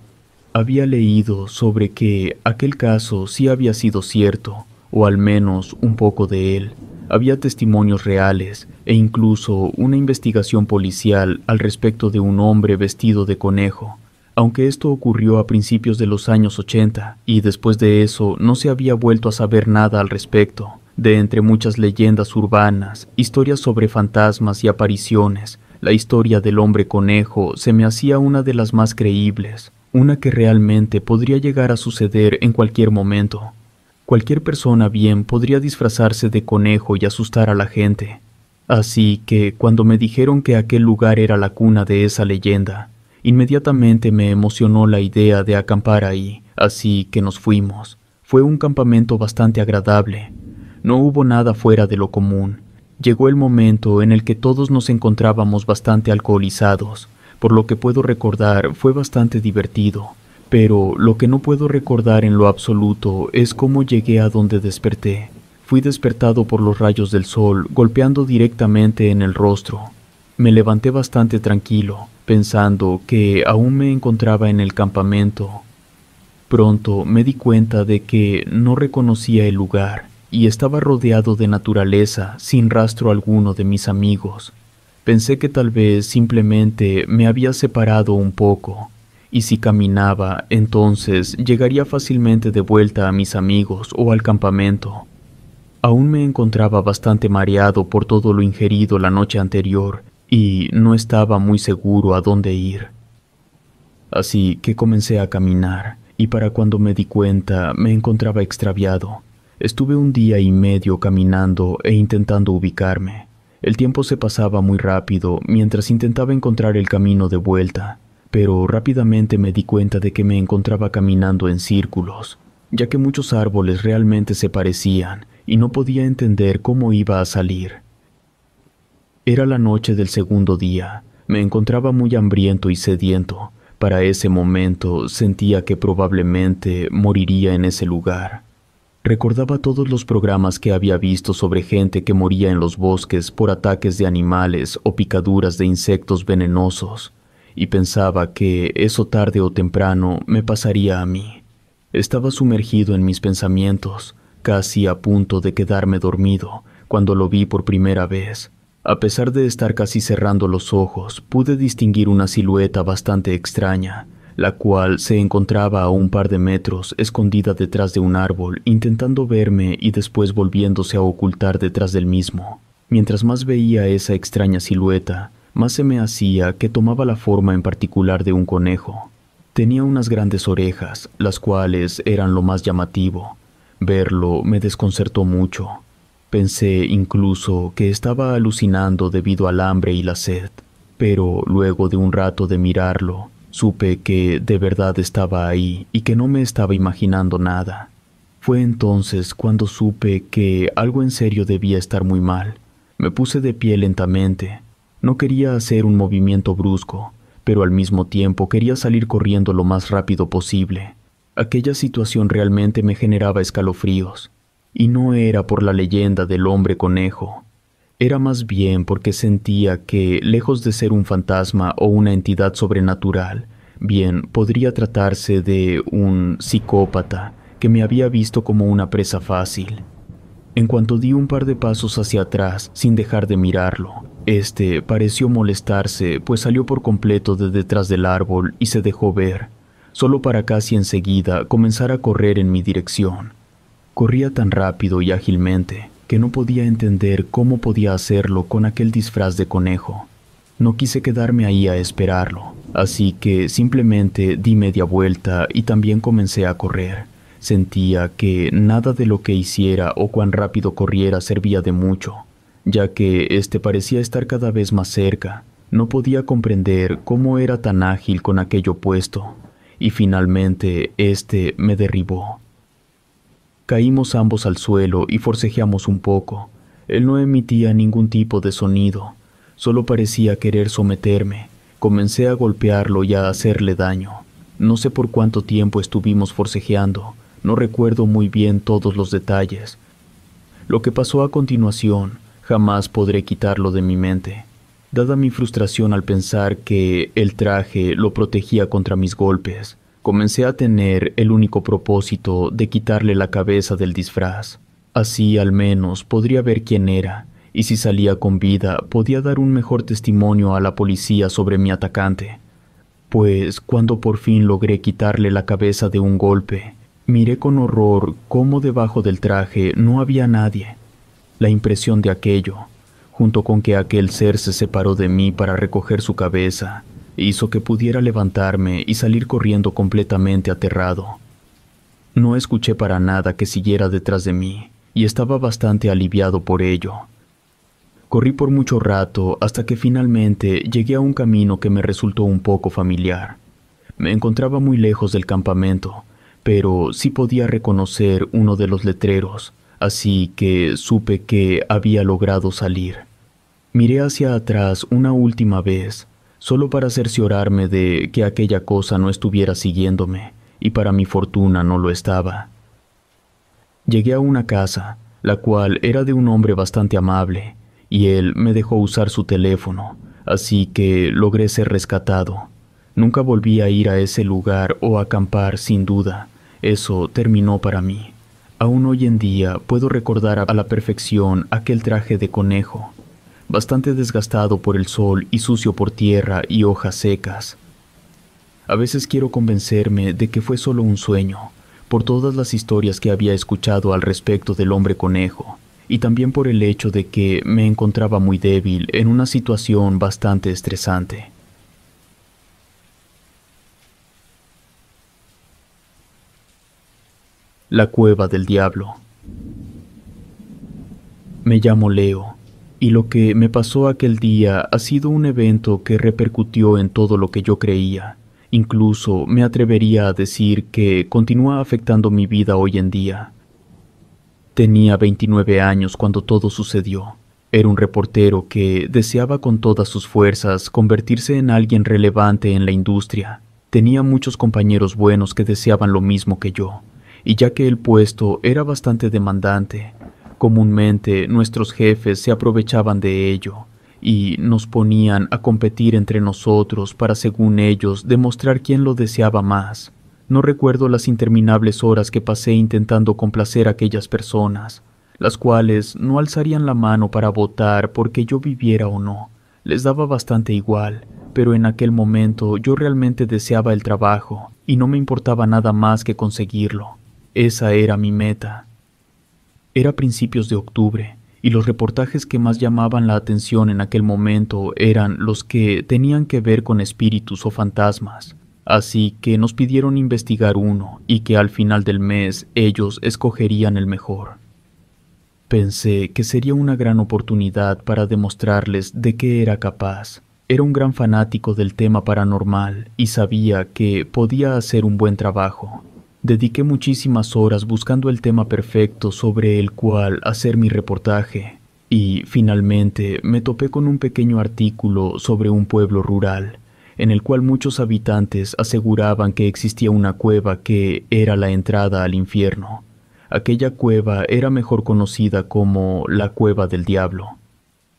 Había leído sobre que aquel caso sí había sido cierto, o al menos un poco de él. Había testimonios reales e incluso una investigación policial al respecto de un hombre vestido de conejo, aunque esto ocurrió a principios de los años 80 y después de eso no se había vuelto a saber nada al respecto. De entre muchas leyendas urbanas, historias sobre fantasmas y apariciones, la historia del hombre conejo se me hacía una de las más creíbles, una que realmente podría llegar a suceder en cualquier momento. Cualquier persona bien podría disfrazarse de conejo y asustar a la gente. Así que cuando me dijeron que aquel lugar era la cuna de esa leyenda, inmediatamente me emocionó la idea de acampar ahí, así que nos fuimos. Fue un campamento bastante agradable. No hubo nada fuera de lo común. Llegó el momento en el que todos nos encontrábamos bastante alcoholizados, por lo que puedo recordar fue bastante divertido, pero lo que no puedo recordar en lo absoluto es cómo llegué a donde desperté. Fui despertado por los rayos del sol golpeando directamente en el rostro. Me levanté bastante tranquilo, pensando que aún me encontraba en el campamento. Pronto me di cuenta de que no reconocía el lugar y estaba rodeado de naturaleza sin rastro alguno de mis amigos. Pensé que tal vez simplemente me había separado un poco, y si caminaba, entonces llegaría fácilmente de vuelta a mis amigos o al campamento. Aún me encontraba bastante mareado por todo lo ingerido la noche anterior y no estaba muy seguro a dónde ir. Así que comencé a caminar, y para cuando me di cuenta me encontraba extraviado. Estuve un día y medio caminando e intentando ubicarme. El tiempo se pasaba muy rápido mientras intentaba encontrar el camino de vuelta, pero rápidamente me di cuenta de que me encontraba caminando en círculos, ya que muchos árboles realmente se parecían y no podía entender cómo iba a salir. Era la noche del segundo día. Me encontraba muy hambriento y sediento. Para ese momento sentía que probablemente moriría en ese lugar. Recordaba todos los programas que había visto sobre gente que moría en los bosques por ataques de animales o picaduras de insectos venenosos, y pensaba que eso tarde o temprano me pasaría a mí. Estaba sumergido en mis pensamientos, casi a punto de quedarme dormido, cuando lo vi por primera vez. A pesar de estar casi cerrando los ojos, pude distinguir una silueta bastante extraña, la cual se encontraba a un par de metros escondida detrás de un árbol, intentando verme y después volviéndose a ocultar detrás del mismo. Mientras más veía esa extraña silueta, más se me hacía que tomaba la forma en particular de un conejo. Tenía unas grandes orejas, las cuales eran lo más llamativo. Verlo me desconcertó mucho. Pensé incluso que estaba alucinando debido al hambre y la sed, pero luego de un rato de mirarlo, supe que de verdad estaba ahí y que no me estaba imaginando nada. Fue entonces cuando supe que algo en serio debía estar muy mal. Me puse de pie lentamente. No quería hacer un movimiento brusco, pero al mismo tiempo quería salir corriendo lo más rápido posible. Aquella situación realmente me generaba escalofríos, y no era por la leyenda del hombre conejo. Era más bien porque sentía que, lejos de ser un fantasma o una entidad sobrenatural, bien podría tratarse de un psicópata que me había visto como una presa fácil. En cuanto di un par de pasos hacia atrás, sin dejar de mirarlo, este pareció molestarse, pues salió por completo de detrás del árbol y se dejó ver, solo para casi enseguida comenzar a correr en mi dirección. Corría tan rápido y ágilmente que no podía entender cómo podía hacerlo con aquel disfraz de conejo. No quise quedarme ahí a esperarlo, así que simplemente di media vuelta y también comencé a correr. Sentía que nada de lo que hiciera o cuán rápido corriera servía de mucho, ya que este parecía estar cada vez más cerca. No podía comprender cómo era tan ágil con aquello puesto, y finalmente este me derribó. Caímos ambos al suelo y forcejeamos un poco. Él no emitía ningún tipo de sonido, solo parecía querer someterme. Comencé a golpearlo y a hacerle daño. No sé por cuánto tiempo estuvimos forcejeando, no recuerdo muy bien todos los detalles. Lo que pasó a continuación, jamás podré quitarlo de mi mente, dada mi frustración al pensar que el traje lo protegía contra mis golpes. Comencé a tener el único propósito de quitarle la cabeza del disfraz. Así al menos podría ver quién era, y si salía con vida podía dar un mejor testimonio a la policía sobre mi atacante. pues cuando por fin logré quitarle la cabeza de un golpe, miré con horror cómo debajo del traje no había nadie. La impresión de aquello, junto con que aquel ser se separó de mí para recoger su cabeza, hizo que pudiera levantarme y salir corriendo completamente aterrado. No escuché para nada que siguiera detrás de mí, y estaba bastante aliviado por ello. Corrí por mucho rato hasta que finalmente llegué a un camino que me resultó un poco familiar. Me encontraba muy lejos del campamento, pero sí podía reconocer uno de los letreros, así que supe que había logrado salir. Miré hacia atrás una última vez, solo para cerciorarme de que aquella cosa no estuviera siguiéndome, y para mi fortuna no lo estaba. Llegué a una casa, la cual era de un hombre bastante amable, y él me dejó usar su teléfono, así que logré ser rescatado. Nunca volví a ir a ese lugar o a acampar, sin duda. Eso terminó para mí. Aún hoy en día puedo recordar a la perfección aquel traje de conejo, bastante desgastado por el sol y sucio por tierra y hojas secas. A veces quiero convencerme de que fue solo un sueño, por todas las historias que había escuchado al respecto del hombre conejo, y también por el hecho de que me encontraba muy débil en una situación bastante estresante. La cueva del diablo. Me llamo Leo, y lo que me pasó aquel día ha sido un evento que repercutió en todo lo que yo creía. Incluso me atrevería a decir que continúa afectando mi vida hoy en día. Tenía 29 años cuando todo sucedió. Era un reportero que deseaba con todas sus fuerzas convertirse en alguien relevante en la industria. Tenía muchos compañeros buenos que deseaban lo mismo que yo, y ya que el puesto era bastante demandante, comúnmente nuestros jefes se aprovechaban de ello y nos ponían a competir entre nosotros para, según ellos, demostrar quién lo deseaba más. No recuerdo las interminables horas que pasé intentando complacer a aquellas personas, las cuales no alzarían la mano para votar porque yo viviera o no. Les daba bastante igual, pero en aquel momento yo realmente deseaba el trabajo y no me importaba nada más que conseguirlo. Esa era mi meta. Era principios de octubre, y los reportajes que más llamaban la atención en aquel momento eran los que tenían que ver con espíritus o fantasmas. Así que nos pidieron investigar uno y que al final del mes ellos escogerían el mejor. Pensé que sería una gran oportunidad para demostrarles de qué era capaz. Era un gran fanático del tema paranormal y sabía que podía hacer un buen trabajo. Dediqué muchísimas horas buscando el tema perfecto sobre el cual hacer mi reportaje y finalmente me topé con un pequeño artículo sobre un pueblo rural, en el cual muchos habitantes aseguraban que existía una cueva que era la entrada al infierno. Aquella cueva era mejor conocida como la Cueva del Diablo.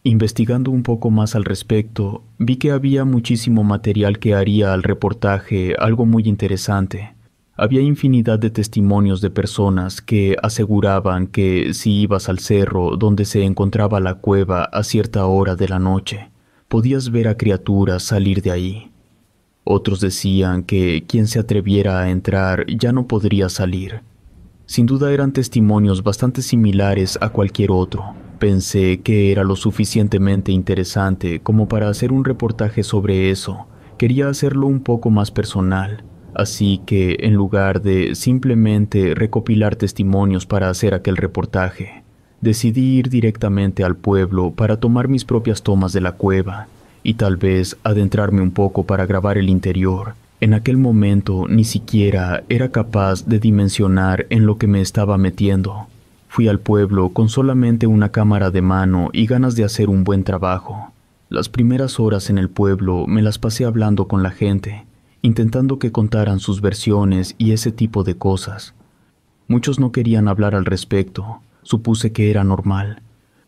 Investigando un poco más al respecto, vi que había muchísimo material que haría al reportaje algo muy interesante. Había infinidad de testimonios de personas que aseguraban que si ibas al cerro donde se encontraba la cueva a cierta hora de la noche, podías ver a criaturas salir de ahí. Otros decían que quien se atreviera a entrar ya no podría salir. Sin duda eran testimonios bastante similares a cualquier otro. Pensé que era lo suficientemente interesante como para hacer un reportaje sobre eso. Quería hacerlo un poco más personal. Así que, en lugar de simplemente recopilar testimonios para hacer aquel reportaje, decidí ir directamente al pueblo para tomar mis propias tomas de la cueva y tal vez adentrarme un poco para grabar el interior. En aquel momento ni siquiera era capaz de dimensionar en lo que me estaba metiendo. Fui al pueblo con solamente una cámara de mano y ganas de hacer un buen trabajo. Las primeras horas en el pueblo me las pasé hablando con la gente, intentando que contaran sus versiones y ese tipo de cosas. Muchos no querían hablar al respecto. Supuse que era normal,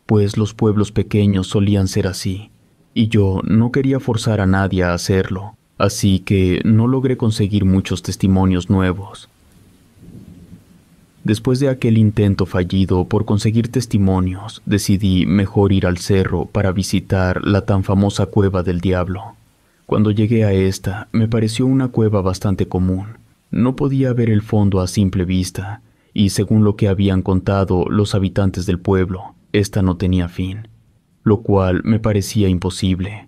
pues los pueblos pequeños solían ser así, y yo no quería forzar a nadie a hacerlo, así que no logré conseguir muchos testimonios nuevos. Después de aquel intento fallido por conseguir testimonios, decidí mejor ir al cerro para visitar la tan famosa Cueva del Diablo. Cuando llegué a esta, me pareció una cueva bastante común. No podía ver el fondo a simple vista, y según lo que habían contado los habitantes del pueblo, esta no tenía fin, lo cual me parecía imposible.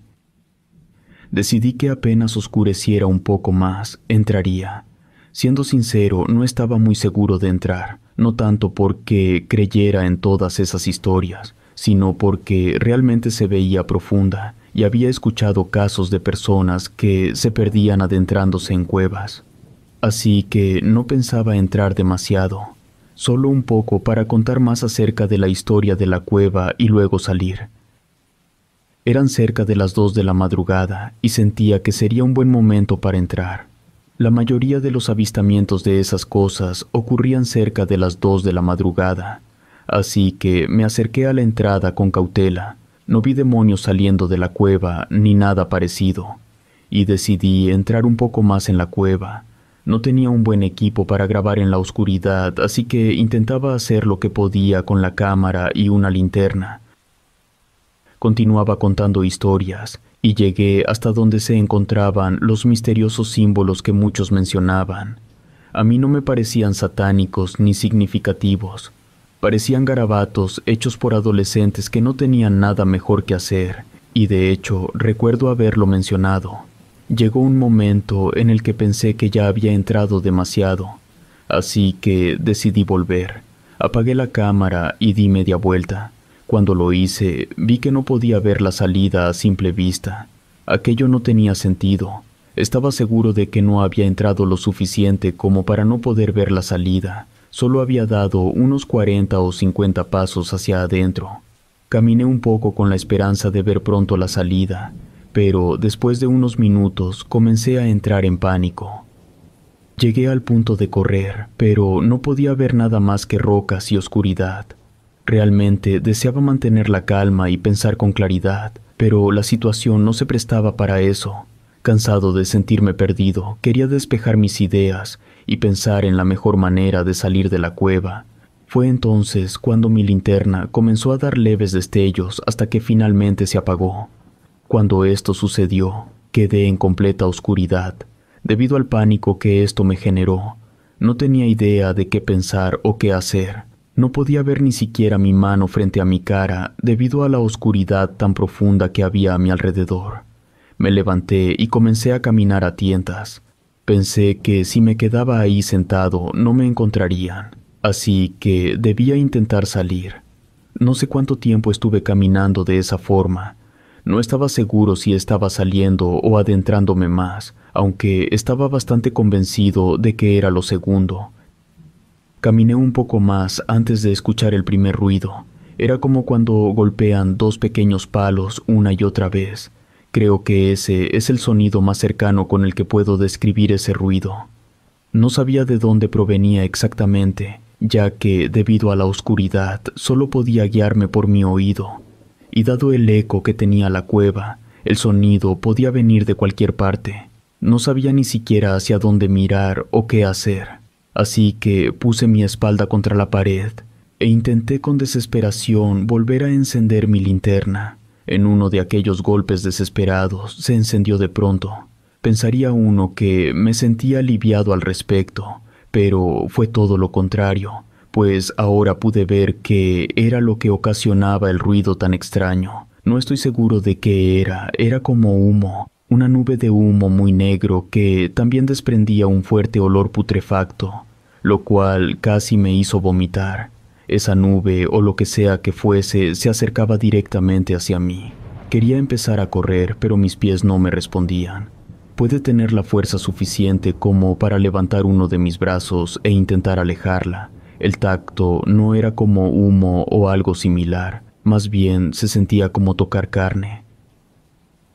Decidí que apenas oscureciera un poco más, entraría. Siendo sincero, no estaba muy seguro de entrar, no tanto porque creyera en todas esas historias, sino porque realmente se veía profunda y había escuchado casos de personas que se perdían adentrándose en cuevas. Así que no pensaba entrar demasiado, solo un poco para contar más acerca de la historia de la cueva y luego salir. Eran cerca de las 2 de la madrugada y sentía que sería un buen momento para entrar. La mayoría de los avistamientos de esas cosas ocurrían cerca de las 2 de la madrugada, así que me acerqué a la entrada con cautela. No vi demonios saliendo de la cueva ni nada parecido, y decidí entrar un poco más en la cueva. No tenía un buen equipo para grabar en la oscuridad, así que intentaba hacer lo que podía con la cámara y una linterna. Continuaba contando historias, y llegué hasta donde se encontraban los misteriosos símbolos que muchos mencionaban. A mí no me parecían satánicos ni significativos. Parecían garabatos hechos por adolescentes que no tenían nada mejor que hacer, y de hecho recuerdo haberlo mencionado. Llegó un momento en el que pensé que ya había entrado demasiado, así que decidí volver. Apagué la cámara y di media vuelta. Cuando lo hice, vi que no podía ver la salida a simple vista. Aquello no tenía sentido. Estaba seguro de que no había entrado lo suficiente como para no poder ver la salida. Solo había dado unos 40 o 50 pasos hacia adentro. Caminé un poco con la esperanza de ver pronto la salida, pero después de unos minutos comencé a entrar en pánico. Llegué al punto de correr, pero no podía ver nada más que rocas y oscuridad. Realmente deseaba mantener la calma y pensar con claridad, pero la situación no se prestaba para eso. Cansado de sentirme perdido, quería despejar mis ideas y pensar en la mejor manera de salir de la cueva. Fue entonces cuando mi linterna comenzó a dar leves destellos hasta que finalmente se apagó. Cuando esto sucedió, quedé en completa oscuridad. Debido al pánico que esto me generó, no tenía idea de qué pensar o qué hacer. No podía ver ni siquiera mi mano frente a mi cara debido a la oscuridad tan profunda que había a mi alrededor. Me levanté y comencé a caminar a tientas. Pensé que si me quedaba ahí sentado no me encontrarían, así que debía intentar salir. No sé cuánto tiempo estuve caminando de esa forma. No estaba seguro si estaba saliendo o adentrándome más, aunque estaba bastante convencido de que era lo segundo. Caminé un poco más antes de escuchar el primer ruido. Era como cuando golpean 2 pequeños palos una y otra vez. Creo que ese es el sonido más cercano con el que puedo describir ese ruido. No sabía de dónde provenía exactamente, ya que, debido a la oscuridad, solo podía guiarme por mi oído. Y dado el eco que tenía la cueva, el sonido podía venir de cualquier parte. No sabía ni siquiera hacia dónde mirar o qué hacer. Así que puse mi espalda contra la pared e intenté con desesperación volver a encender mi linterna. En uno de aquellos golpes desesperados se encendió de pronto. Pensaría uno que me sentía aliviado al respecto, pero fue todo lo contrario, pues ahora pude ver qué era lo que ocasionaba el ruido tan extraño. No estoy seguro de qué era como humo. Una nube de humo muy negro que también desprendía un fuerte olor putrefacto, lo cual casi me hizo vomitar. Esa nube o lo que sea que fuese se acercaba directamente hacia mí. Quería empezar a correr, pero mis pies no me respondían. Pude tener la fuerza suficiente como para levantar uno de mis brazos e intentar alejarla. El tacto no era como humo o algo similar, más bien se sentía como tocar carne.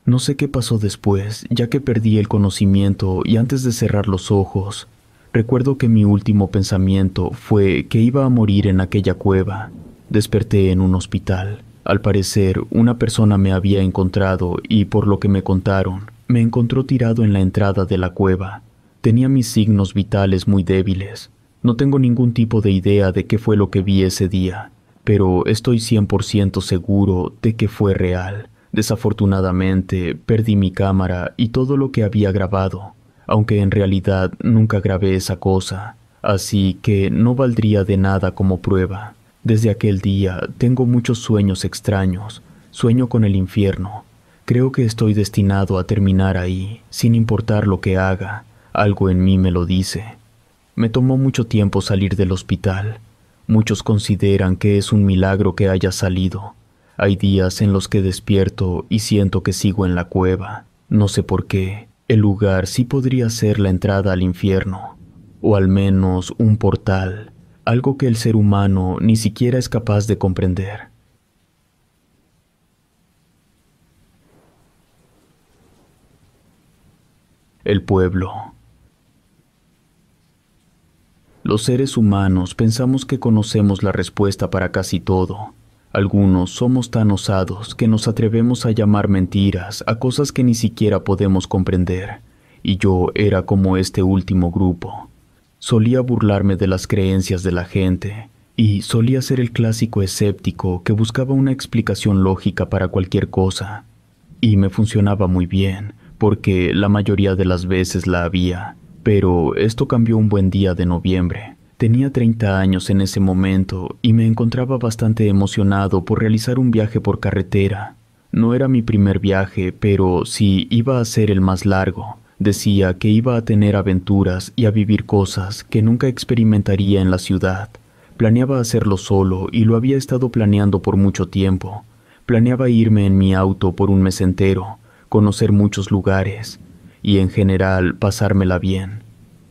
No sé qué pasó después, ya que perdí el conocimiento y antes de cerrar los ojos, recuerdo que mi último pensamiento fue que iba a morir en aquella cueva. Desperté en un hospital. Al parecer, una persona me había encontrado y, por lo que me contaron, me encontró tirado en la entrada de la cueva. Tenía mis signos vitales muy débiles. No tengo ningún tipo de idea de qué fue lo que vi ese día, pero estoy 100% seguro de que fue real. Desafortunadamente, perdí mi cámara y todo lo que había grabado, aunque en realidad nunca grabé esa cosa, así que no valdría de nada como prueba. Desde aquel día tengo muchos sueños extraños. Sueño con el infierno. Creo que estoy destinado a terminar ahí, sin importar lo que haga. Algo en mí me lo dice. Me tomó mucho tiempo salir del hospital. Muchos consideran que es un milagro que haya salido. Hay días en los que despierto y siento que sigo en la cueva. No sé por qué. El lugar sí podría ser la entrada al infierno, o al menos un portal, algo que el ser humano ni siquiera es capaz de comprender. El pueblo. Los seres humanos pensamos que conocemos la respuesta para casi todo. Algunos somos tan osados que nos atrevemos a llamar mentiras a cosas que ni siquiera podemos comprender, y yo era como este último grupo. Solía burlarme de las creencias de la gente, y solía ser el clásico escéptico que buscaba una explicación lógica para cualquier cosa. Y me funcionaba muy bien, porque la mayoría de las veces la había. Pero esto cambió un buen día de noviembre. Tenía 30 años en ese momento y me encontraba bastante emocionado por realizar un viaje por carretera. No era mi primer viaje, pero sí iba a ser el más largo. Decía que iba a tener aventuras y a vivir cosas que nunca experimentaría en la ciudad. Planeaba hacerlo solo y lo había estado planeando por mucho tiempo. Planeaba irme en mi auto por un mes entero, conocer muchos lugares y en general pasármela bien.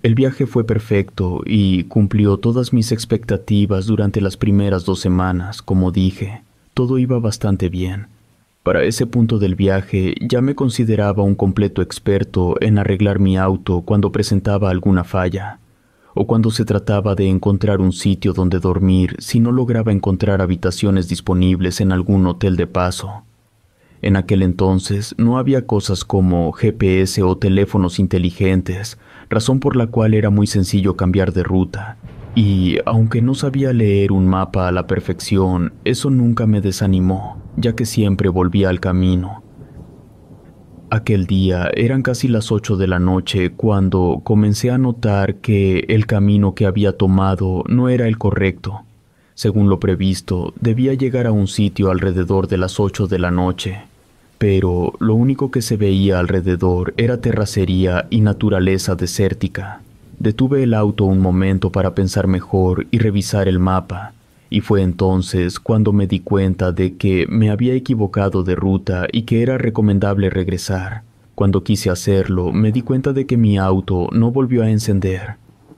El viaje fue perfecto y cumplió todas mis expectativas durante las primeras 2 semanas, como dije. Todo iba bastante bien. Para ese punto del viaje ya me consideraba un completo experto en arreglar mi auto cuando presentaba alguna falla, o cuando se trataba de encontrar un sitio donde dormir si no lograba encontrar habitaciones disponibles en algún hotel de paso. En aquel entonces no había cosas como GPS o teléfonos inteligentes, razón por la cual era muy sencillo cambiar de ruta. Y aunque no sabía leer un mapa a la perfección, eso nunca me desanimó, ya que siempre volvía al camino. Aquel día eran casi las 8 de la noche cuando comencé a notar que el camino que había tomado no era el correcto. Según lo previsto, debía llegar a un sitio alrededor de las 8 de la noche, pero lo único que se veía alrededor era terracería y naturaleza desértica. Detuve el auto un momento para pensar mejor y revisar el mapa, y fue entonces cuando me di cuenta de que me había equivocado de ruta y que era recomendable regresar. Cuando quise hacerlo, me di cuenta de que mi auto no volvió a encender.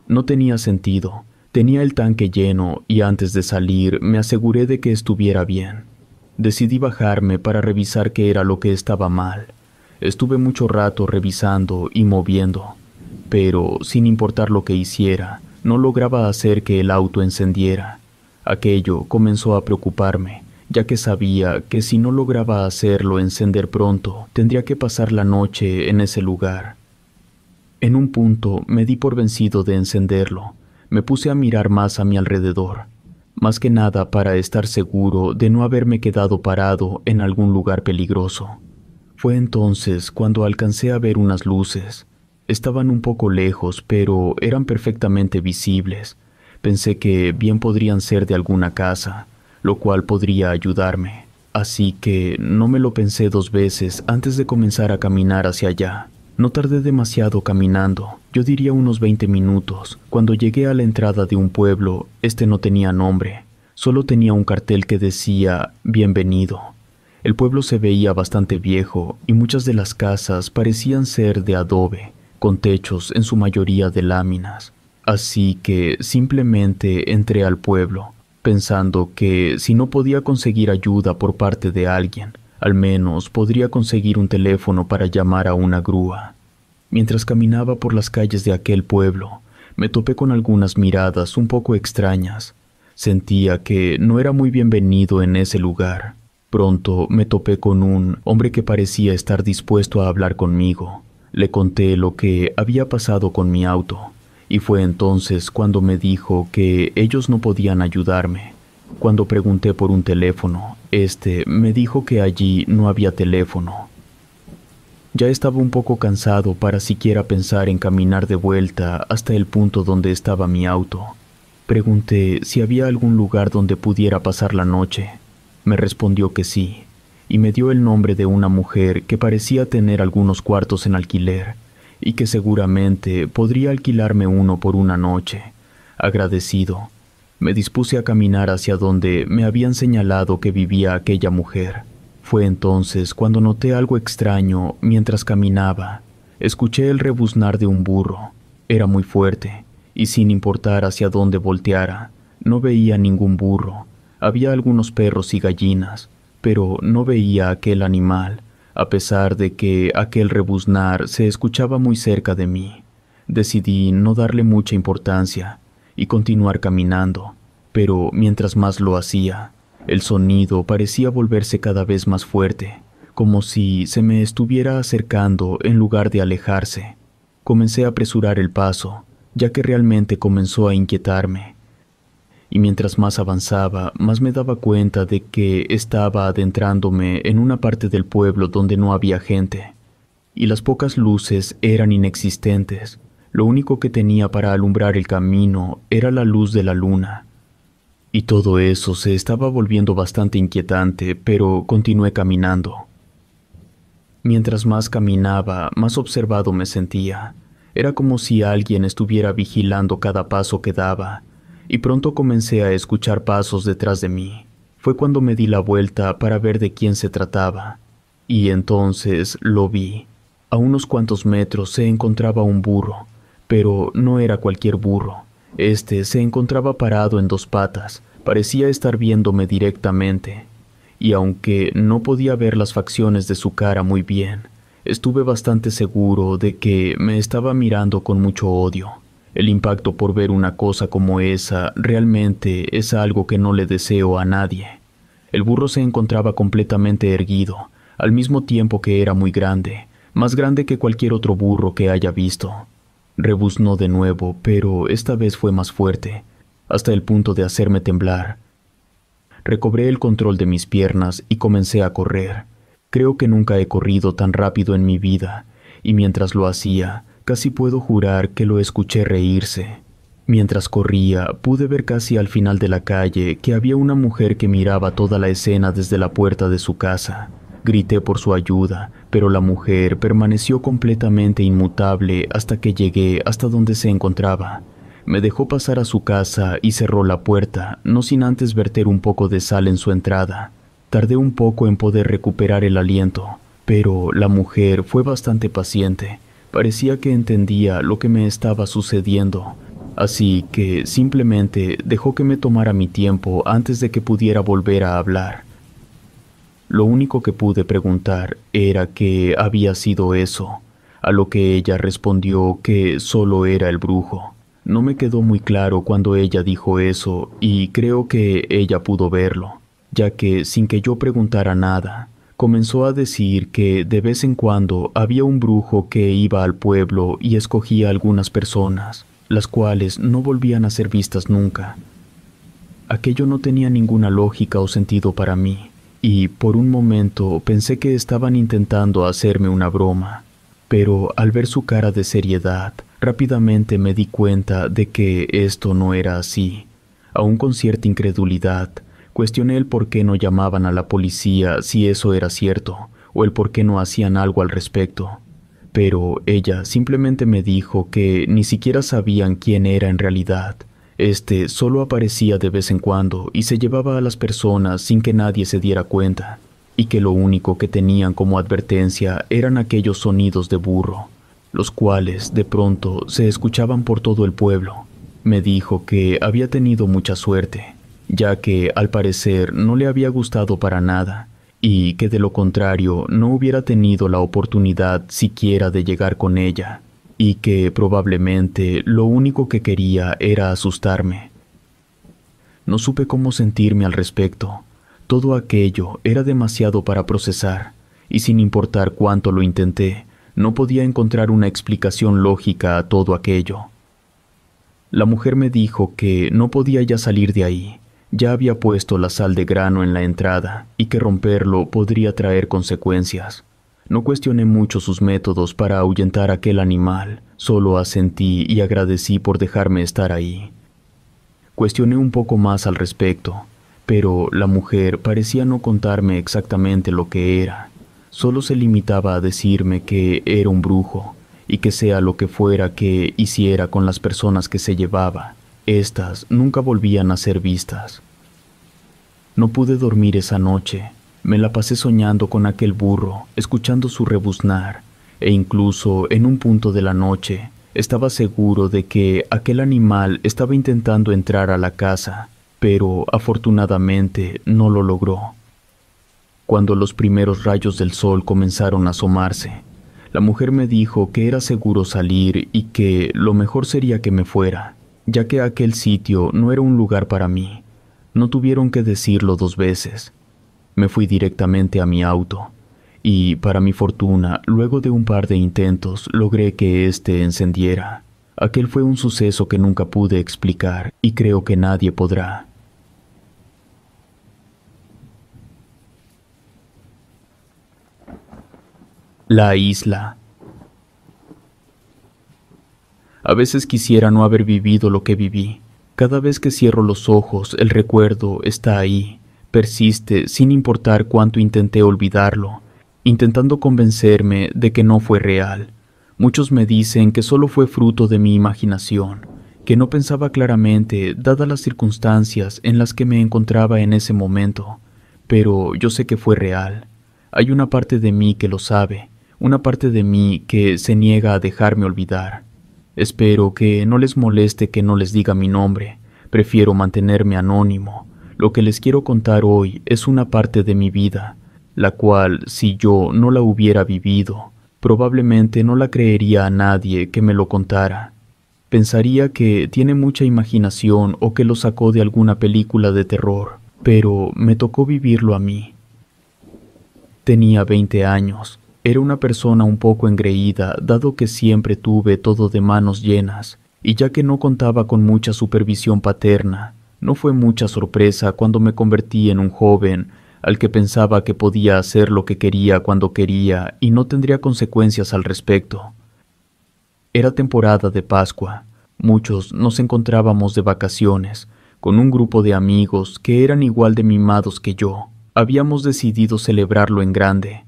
No tenía sentido. Tenía el tanque lleno y antes de salir me aseguré de que estuviera bien. Decidí bajarme para revisar qué era lo que estaba mal. Estuve mucho rato revisando y moviendo, pero sin importar lo que hiciera, no lograba hacer que el auto encendiera. Aquello comenzó a preocuparme, ya que sabía que si no lograba hacerlo encender pronto, tendría que pasar la noche en ese lugar. En un punto me di por vencido de encenderlo. Me puse a mirar más a mi alrededor, más que nada para estar seguro de no haberme quedado parado en algún lugar peligroso. Fue entonces cuando alcancé a ver unas luces. Estaban un poco lejos, pero eran perfectamente visibles. Pensé que bien podrían ser de alguna casa, lo cual podría ayudarme. Así que no me lo pensé 2 veces antes de comenzar a caminar hacia allá. No tardé demasiado caminando, yo diría unos 20 minutos. Cuando llegué a la entrada de un pueblo, este no tenía nombre, solo tenía un cartel que decía «Bienvenido». El pueblo se veía bastante viejo y muchas de las casas parecían ser de adobe, con techos en su mayoría de láminas. Así que simplemente entré al pueblo, pensando que si no podía conseguir ayuda por parte de alguien, al menos podría conseguir un teléfono para llamar a una grúa. Mientras caminaba por las calles de aquel pueblo, me topé con algunas miradas un poco extrañas. Sentía que no era muy bienvenido en ese lugar. Pronto me topé con un hombre que parecía estar dispuesto a hablar conmigo. Le conté lo que había pasado con mi auto, y fue entonces cuando me dijo que ellos no podían ayudarme. Cuando pregunté por un teléfono, Me dijo que allí no había teléfono. Ya estaba un poco cansado para siquiera pensar en caminar de vuelta hasta el punto donde estaba mi auto. Pregunté si había algún lugar donde pudiera pasar la noche. Me respondió que sí, y me dio el nombre de una mujer que parecía tener algunos cuartos en alquiler y que seguramente podría alquilarme uno por una noche. Agradecido, me dispuse a caminar hacia donde me habían señalado que vivía aquella mujer. Fue entonces cuando noté algo extraño mientras caminaba. Escuché el rebuznar de un burro. Era muy fuerte, y sin importar hacia dónde volteara, no veía ningún burro. Había algunos perros y gallinas, pero no veía aquel animal, a pesar de que aquel rebuznar se escuchaba muy cerca de mí. Decidí no darle mucha importancia y continuar caminando, pero mientras más lo hacía, el sonido parecía volverse cada vez más fuerte, como si se me estuviera acercando en lugar de alejarse. Comencé a apresurar el paso, ya que realmente comenzó a inquietarme. Y mientras más avanzaba, más me daba cuenta de que estaba adentrándome en una parte del pueblo donde no había gente, y las pocas luces eran inexistentes. Lo único que tenía para alumbrar el camino era la luz de la luna. Y todo eso se estaba volviendo bastante inquietante, pero continué caminando. Mientras más caminaba, más observado me sentía. Era como si alguien estuviera vigilando cada paso que daba, y pronto comencé a escuchar pasos detrás de mí. Fue cuando me di la vuelta para ver de quién se trataba, y entonces lo vi. A unos cuantos metros se encontraba un burro, pero no era cualquier burro. Se encontraba parado en dos patas, parecía estar viéndome directamente, y aunque no podía ver las facciones de su cara muy bien, estuve bastante seguro de que me estaba mirando con mucho odio. El impacto por ver una cosa como esa realmente es algo que no le deseo a nadie. El burro se encontraba completamente erguido, al mismo tiempo que era muy grande, más grande que cualquier otro burro que haya visto. Rebuznó de nuevo, pero esta vez fue más fuerte, hasta el punto de hacerme temblar. Recobré el control de mis piernas y comencé a correr. Creo que nunca he corrido tan rápido en mi vida, y mientras lo hacía, casi puedo jurar que lo escuché reírse. Mientras corría, pude ver casi al final de la calle que había una mujer que miraba toda la escena desde la puerta de su casa. Grité por su ayuda, pero la mujer permaneció completamente inmutable hasta que llegué hasta donde se encontraba. Me dejó pasar a su casa y cerró la puerta, no sin antes verter un poco de sal en su entrada. Tardé un poco en poder recuperar el aliento, pero la mujer fue bastante paciente. Parecía que entendía lo que me estaba sucediendo, así que simplemente dejó que me tomara mi tiempo antes de que pudiera volver a hablar. Lo único que pude preguntar era qué había sido eso, a lo que ella respondió que solo era el brujo. No me quedó muy claro cuando ella dijo eso, y creo que ella pudo verlo, ya que sin que yo preguntara nada, comenzó a decir que de vez en cuando había un brujo que iba al pueblo y escogía a algunas personas, las cuales no volvían a ser vistas nunca. Aquello no tenía ninguna lógica o sentido para mí, y por un momento pensé que estaban intentando hacerme una broma, pero al ver su cara de seriedad, rápidamente me di cuenta de que esto no era así. Aún con cierta incredulidad, cuestioné el por qué no llamaban a la policía si eso era cierto, o el por qué no hacían algo al respecto. Pero ella simplemente me dijo que ni siquiera sabían quién era en realidad. Solo aparecía de vez en cuando y se llevaba a las personas sin que nadie se diera cuenta, y que lo único que tenían como advertencia eran aquellos sonidos de burro, los cuales de pronto se escuchaban por todo el pueblo. Me dijo que había tenido mucha suerte, ya que al parecer no le había gustado para nada, y que de lo contrario no hubiera tenido la oportunidad siquiera de llegar con ella, y que probablemente lo único que quería era asustarme. No supe cómo sentirme al respecto. Todo aquello era demasiado para procesar, y sin importar cuánto lo intenté, no podía encontrar una explicación lógica a todo aquello. La mujer me dijo que no podía ya salir de ahí, Ya había puesto la sal de grano en la entrada y que romperlo podría traer consecuencias. No cuestioné mucho sus métodos para ahuyentar a aquel animal, solo asentí y agradecí por dejarme estar ahí. Cuestioné un poco más al respecto, pero la mujer parecía no contarme exactamente lo que era. Solo se limitaba a decirme que era un brujo y que sea lo que fuera que hiciera con las personas que se llevaba, estas nunca volvían a ser vistas. No pude dormir esa noche. Me la pasé soñando con aquel burro, escuchando su rebuznar, e incluso en un punto de la noche estaba seguro de que aquel animal estaba intentando entrar a la casa, pero afortunadamente no lo logró. Cuando los primeros rayos del sol comenzaron a asomarse, la mujer me dijo que era seguro salir y que lo mejor sería que me fuera, ya que aquel sitio no era un lugar para mí. No tuvieron que decirlo dos veces. Me fui directamente a mi auto, y para mi fortuna, luego de un par de intentos, logré que éste encendiera. Aquel fue un suceso que nunca pude explicar, y creo que nadie podrá. La isla. A veces quisiera no haber vivido lo que viví. Cada vez que cierro los ojos, el recuerdo está ahí, persiste sin importar cuánto intenté olvidarlo, intentando convencerme de que no fue real. Muchos me dicen que solo fue fruto de mi imaginación, que no pensaba claramente dadas las circunstancias en las que me encontraba en ese momento, pero yo sé que fue real. Hay una parte de mí que lo sabe, una parte de mí que se niega a dejarme olvidar. Espero que no les moleste que no les diga mi nombre. Prefiero mantenerme anónimo. Lo que les quiero contar hoy es una parte de mi vida, la cual, si yo no la hubiera vivido, probablemente no la creería a nadie que me lo contara. Pensaría que tiene mucha imaginación o que lo sacó de alguna película de terror, pero me tocó vivirlo a mí. Tenía 20 años. Era una persona un poco engreída, dado que siempre tuve todo de manos llenas, y ya que no contaba con mucha supervisión paterna, no fue mucha sorpresa cuando me convertí en un joven al que pensaba que podía hacer lo que quería cuando quería y no tendría consecuencias al respecto. Era temporada de Pascua. Muchos nos encontrábamos de vacaciones, con un grupo de amigos que eran igual de mimados que yo. Habíamos decidido celebrarlo en grande.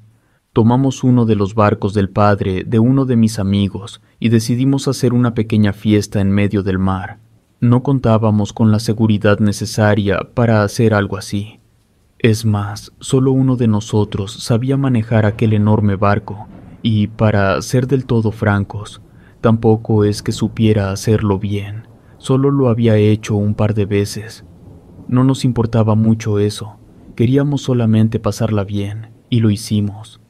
Tomamos uno de los barcos del padre de uno de mis amigos y decidimos hacer una pequeña fiesta en medio del mar. No contábamos con la seguridad necesaria para hacer algo así. Es más, solo uno de nosotros sabía manejar aquel enorme barco y, para ser del todo francos, tampoco es que supiera hacerlo bien. Solo lo había hecho un par de veces. No nos importaba mucho eso. Queríamos solamente pasarla bien, y lo hicimos.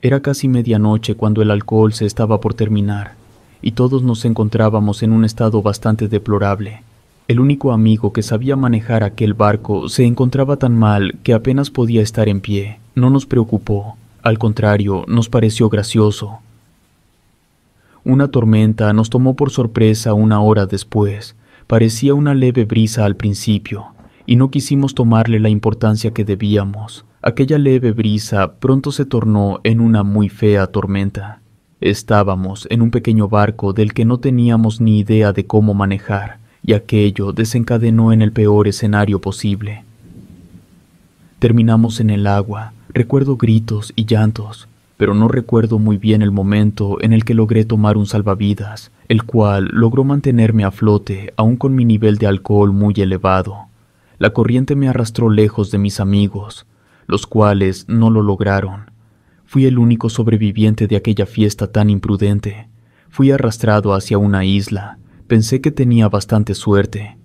Era casi medianoche cuando el alcohol se estaba por terminar, y todos nos encontrábamos en un estado bastante deplorable. El único amigo que sabía manejar aquel barco se encontraba tan mal que apenas podía estar en pie. No nos preocupó, al contrario, nos pareció gracioso. Una tormenta nos tomó por sorpresa una hora después. Parecía una leve brisa al principio, y no quisimos tomarle la importancia que debíamos. Aquella leve brisa pronto se tornó en una muy fea tormenta. Estábamos en un pequeño barco del que no teníamos ni idea de cómo manejar, y aquello desencadenó en el peor escenario posible. Terminamos en el agua. Recuerdo gritos y llantos, pero no recuerdo muy bien el momento en el que logré tomar un salvavidas, el cual logró mantenerme a flote aún con mi nivel de alcohol muy elevado. La corriente me arrastró lejos de mis amigos, los cuales no lo lograron. Fui el único sobreviviente de aquella fiesta tan imprudente. Fui arrastrado hacia una isla. Pensé que tenía bastante suerte.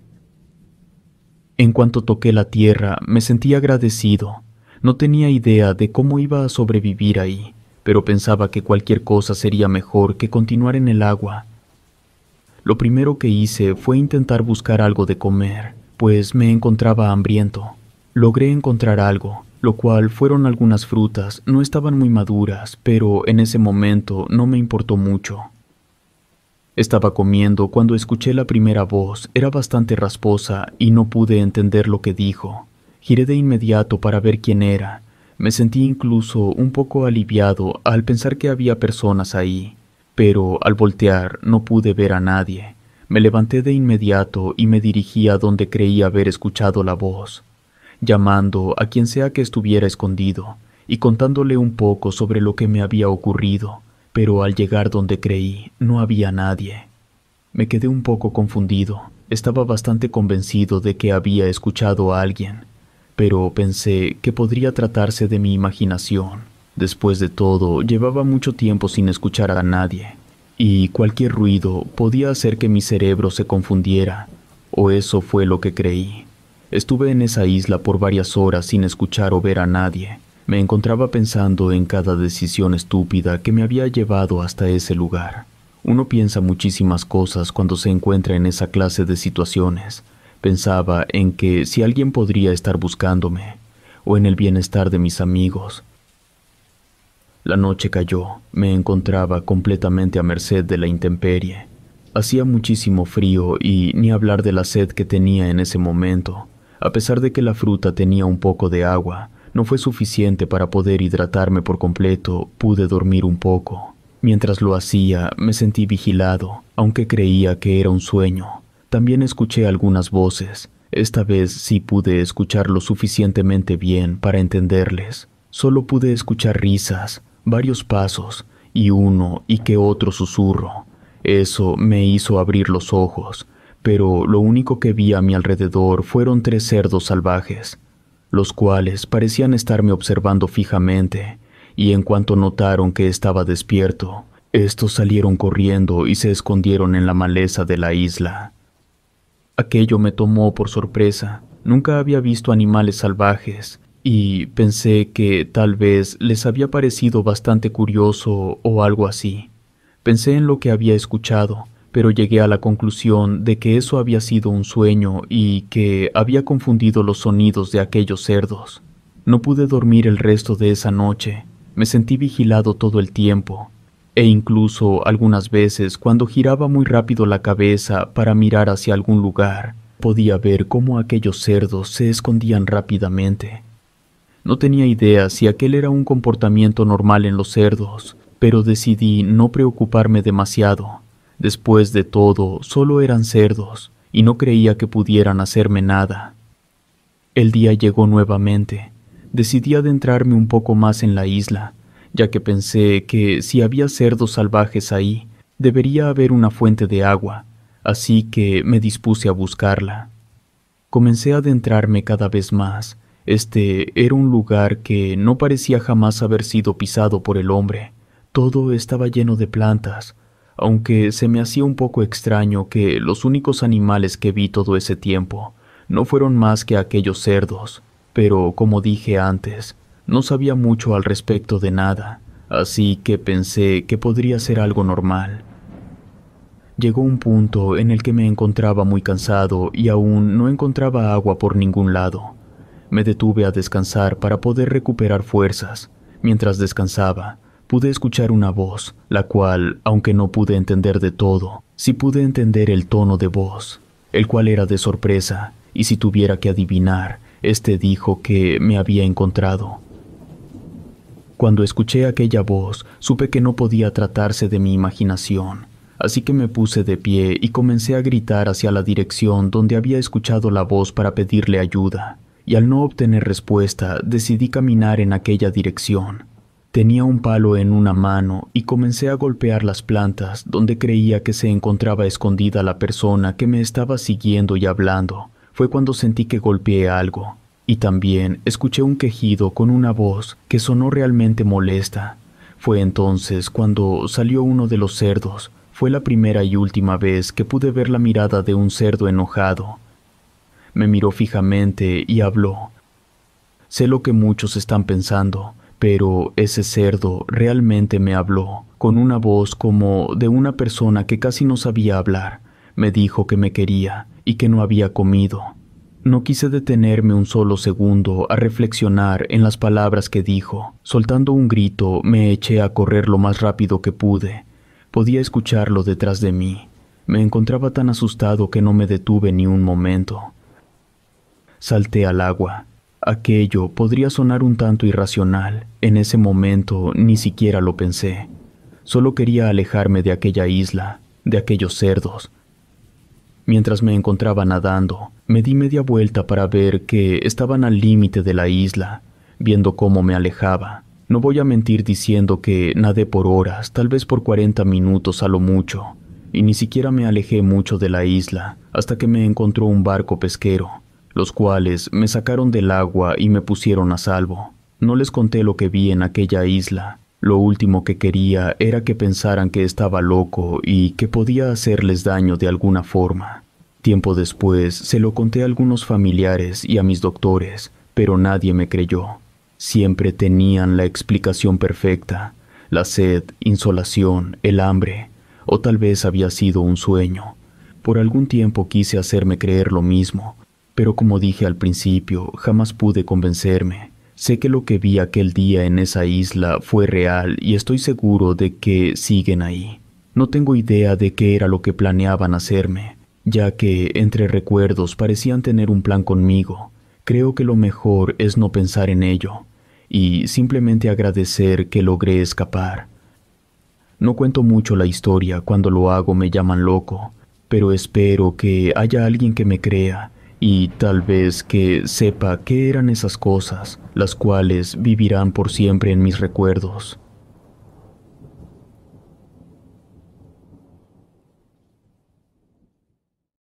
En cuanto toqué la tierra, me sentí agradecido. No tenía idea de cómo iba a sobrevivir ahí, pero pensaba que cualquier cosa sería mejor que continuar en el agua. Lo primero que hice fue intentar buscar algo de comer, pues me encontraba hambriento. Logré encontrar algo, lo cual fueron algunas frutas. No estaban muy maduras, pero en ese momento no me importó mucho. Estaba comiendo cuando escuché la primera voz. Era bastante rasposa y no pude entender lo que dijo. Giré de inmediato para ver quién era. Me sentí incluso un poco aliviado al pensar que había personas ahí, pero al voltear no pude ver a nadie. Me levanté de inmediato y me dirigí a donde creí haber escuchado la voz, llamando a quien sea que estuviera escondido y contándole un poco sobre lo que me había ocurrido, pero al llegar donde creí no había nadie. Me quedé un poco confundido. Estaba bastante convencido de que había escuchado a alguien, pero pensé que podría tratarse de mi imaginación. Después de todo, llevaba mucho tiempo sin escuchar a nadie, y cualquier ruido podía hacer que mi cerebro se confundiera, o eso fue lo que creí. Estuve en esa isla por varias horas sin escuchar o ver a nadie. Me encontraba pensando en cada decisión estúpida que me había llevado hasta ese lugar. Uno piensa muchísimas cosas cuando se encuentra en esa clase de situaciones. Pensaba en que si alguien podría estar buscándome, o en el bienestar de mis amigos. La noche cayó. Me encontraba completamente a merced de la intemperie. Hacía muchísimo frío y ni hablar de la sed que tenía en ese momento. A pesar de que la fruta tenía un poco de agua, no fue suficiente para poder hidratarme por completo. Pude dormir un poco. Mientras lo hacía, me sentí vigilado, aunque creía que era un sueño. También escuché algunas voces. Esta vez sí pude escuchar lo suficientemente bien para entenderles. Solo pude escuchar risas, varios pasos, y uno y que otro susurro. Eso me hizo abrir los ojos, pero lo único que vi a mi alrededor fueron 3 cerdos salvajes, los cuales parecían estarme observando fijamente, y en cuanto notaron que estaba despierto, estos salieron corriendo y se escondieron en la maleza de la isla. Aquello me tomó por sorpresa. Nunca había visto animales salvajes, y pensé que tal vez les había parecido bastante curioso o algo así. Pensé en lo que había escuchado, pero llegué a la conclusión de que eso había sido un sueño y que había confundido los sonidos de aquellos cerdos. No pude dormir el resto de esa noche. Me sentí vigilado todo el tiempo, e incluso algunas veces cuando giraba muy rápido la cabeza para mirar hacia algún lugar, podía ver cómo aquellos cerdos se escondían rápidamente. No tenía idea si aquel era un comportamiento normal en los cerdos, pero decidí no preocuparme demasiado. Después de todo, solo eran cerdos, y no creía que pudieran hacerme nada. El día llegó nuevamente. Decidí adentrarme un poco más en la isla, ya que pensé que si había cerdos salvajes ahí, debería haber una fuente de agua, así que me dispuse a buscarla. Comencé a adentrarme cada vez más. Este era un lugar que no parecía jamás haber sido pisado por el hombre. Todo estaba lleno de plantas, aunque se me hacía un poco extraño que los únicos animales que vi todo ese tiempo no fueron más que aquellos cerdos. Pero, como dije antes, no sabía mucho al respecto de nada, así que pensé que podría ser algo normal. Llegó un punto en el que me encontraba muy cansado y aún no encontraba agua por ningún lado. Me detuve a descansar para poder recuperar fuerzas. Mientras descansaba, pude escuchar una voz, la cual, aunque no pude entender de todo, sí pude entender el tono de voz, el cual era de sorpresa, y si tuviera que adivinar, dijo que me había encontrado. Cuando escuché aquella voz, supe que no podía tratarse de mi imaginación, así que me puse de pie y comencé a gritar hacia la dirección donde había escuchado la voz para pedirle ayuda, y al no obtener respuesta, decidí caminar en aquella dirección. Tenía un palo en una mano y comencé a golpear las plantas donde creía que se encontraba escondida la persona que me estaba siguiendo y hablando. Fue cuando sentí que golpeé algo, y también escuché un quejido con una voz que sonó realmente molesta. Fue entonces cuando salió uno de los cerdos. Fue la primera y última vez que pude ver la mirada de un cerdo enojado. Me miró fijamente y habló. Sé lo que muchos están pensando, pero ese cerdo realmente me habló, con una voz como de una persona que casi no sabía hablar. Me dijo que me quería y que no había comido. No quise detenerme un solo segundo a reflexionar en las palabras que dijo. Soltando un grito, me eché a correr lo más rápido que pude. Podía escucharlo detrás de mí. Me encontraba tan asustado que no me detuve ni un momento. Salté al agua. Aquello podría sonar un tanto irracional. En ese momento ni siquiera lo pensé. Solo quería alejarme de aquella isla, de aquellos cerdos. Mientras me encontraba nadando, me di media vuelta para ver que estaban al límite de la isla, viendo cómo me alejaba. No voy a mentir diciendo que nadé por horas, tal vez por 40 minutos a lo mucho, y ni siquiera me alejé mucho de la isla hasta que me encontró un barco pesquero, los cuales me sacaron del agua y me pusieron a salvo. No les conté lo que vi en aquella isla. Lo último que quería era que pensaran que estaba loco y que podía hacerles daño de alguna forma. Tiempo después se lo conté a algunos familiares y a mis doctores, pero nadie me creyó. Siempre tenían la explicación perfecta: la sed, insolación, el hambre, o tal vez había sido un sueño. Por algún tiempo quise hacerme creer lo mismo, pero como dije al principio, jamás pude convencerme. Sé que lo que vi aquel día en esa isla fue real y estoy seguro de que siguen ahí. No tengo idea de qué era lo que planeaban hacerme, ya que entre recuerdos parecían tener un plan conmigo. Creo que lo mejor es no pensar en ello y simplemente agradecer que logré escapar. No cuento mucho la historia, cuando lo hago me llaman loco, pero espero que haya alguien que me crea y tal vez que sepa qué eran esas cosas, las cuales vivirán por siempre en mis recuerdos.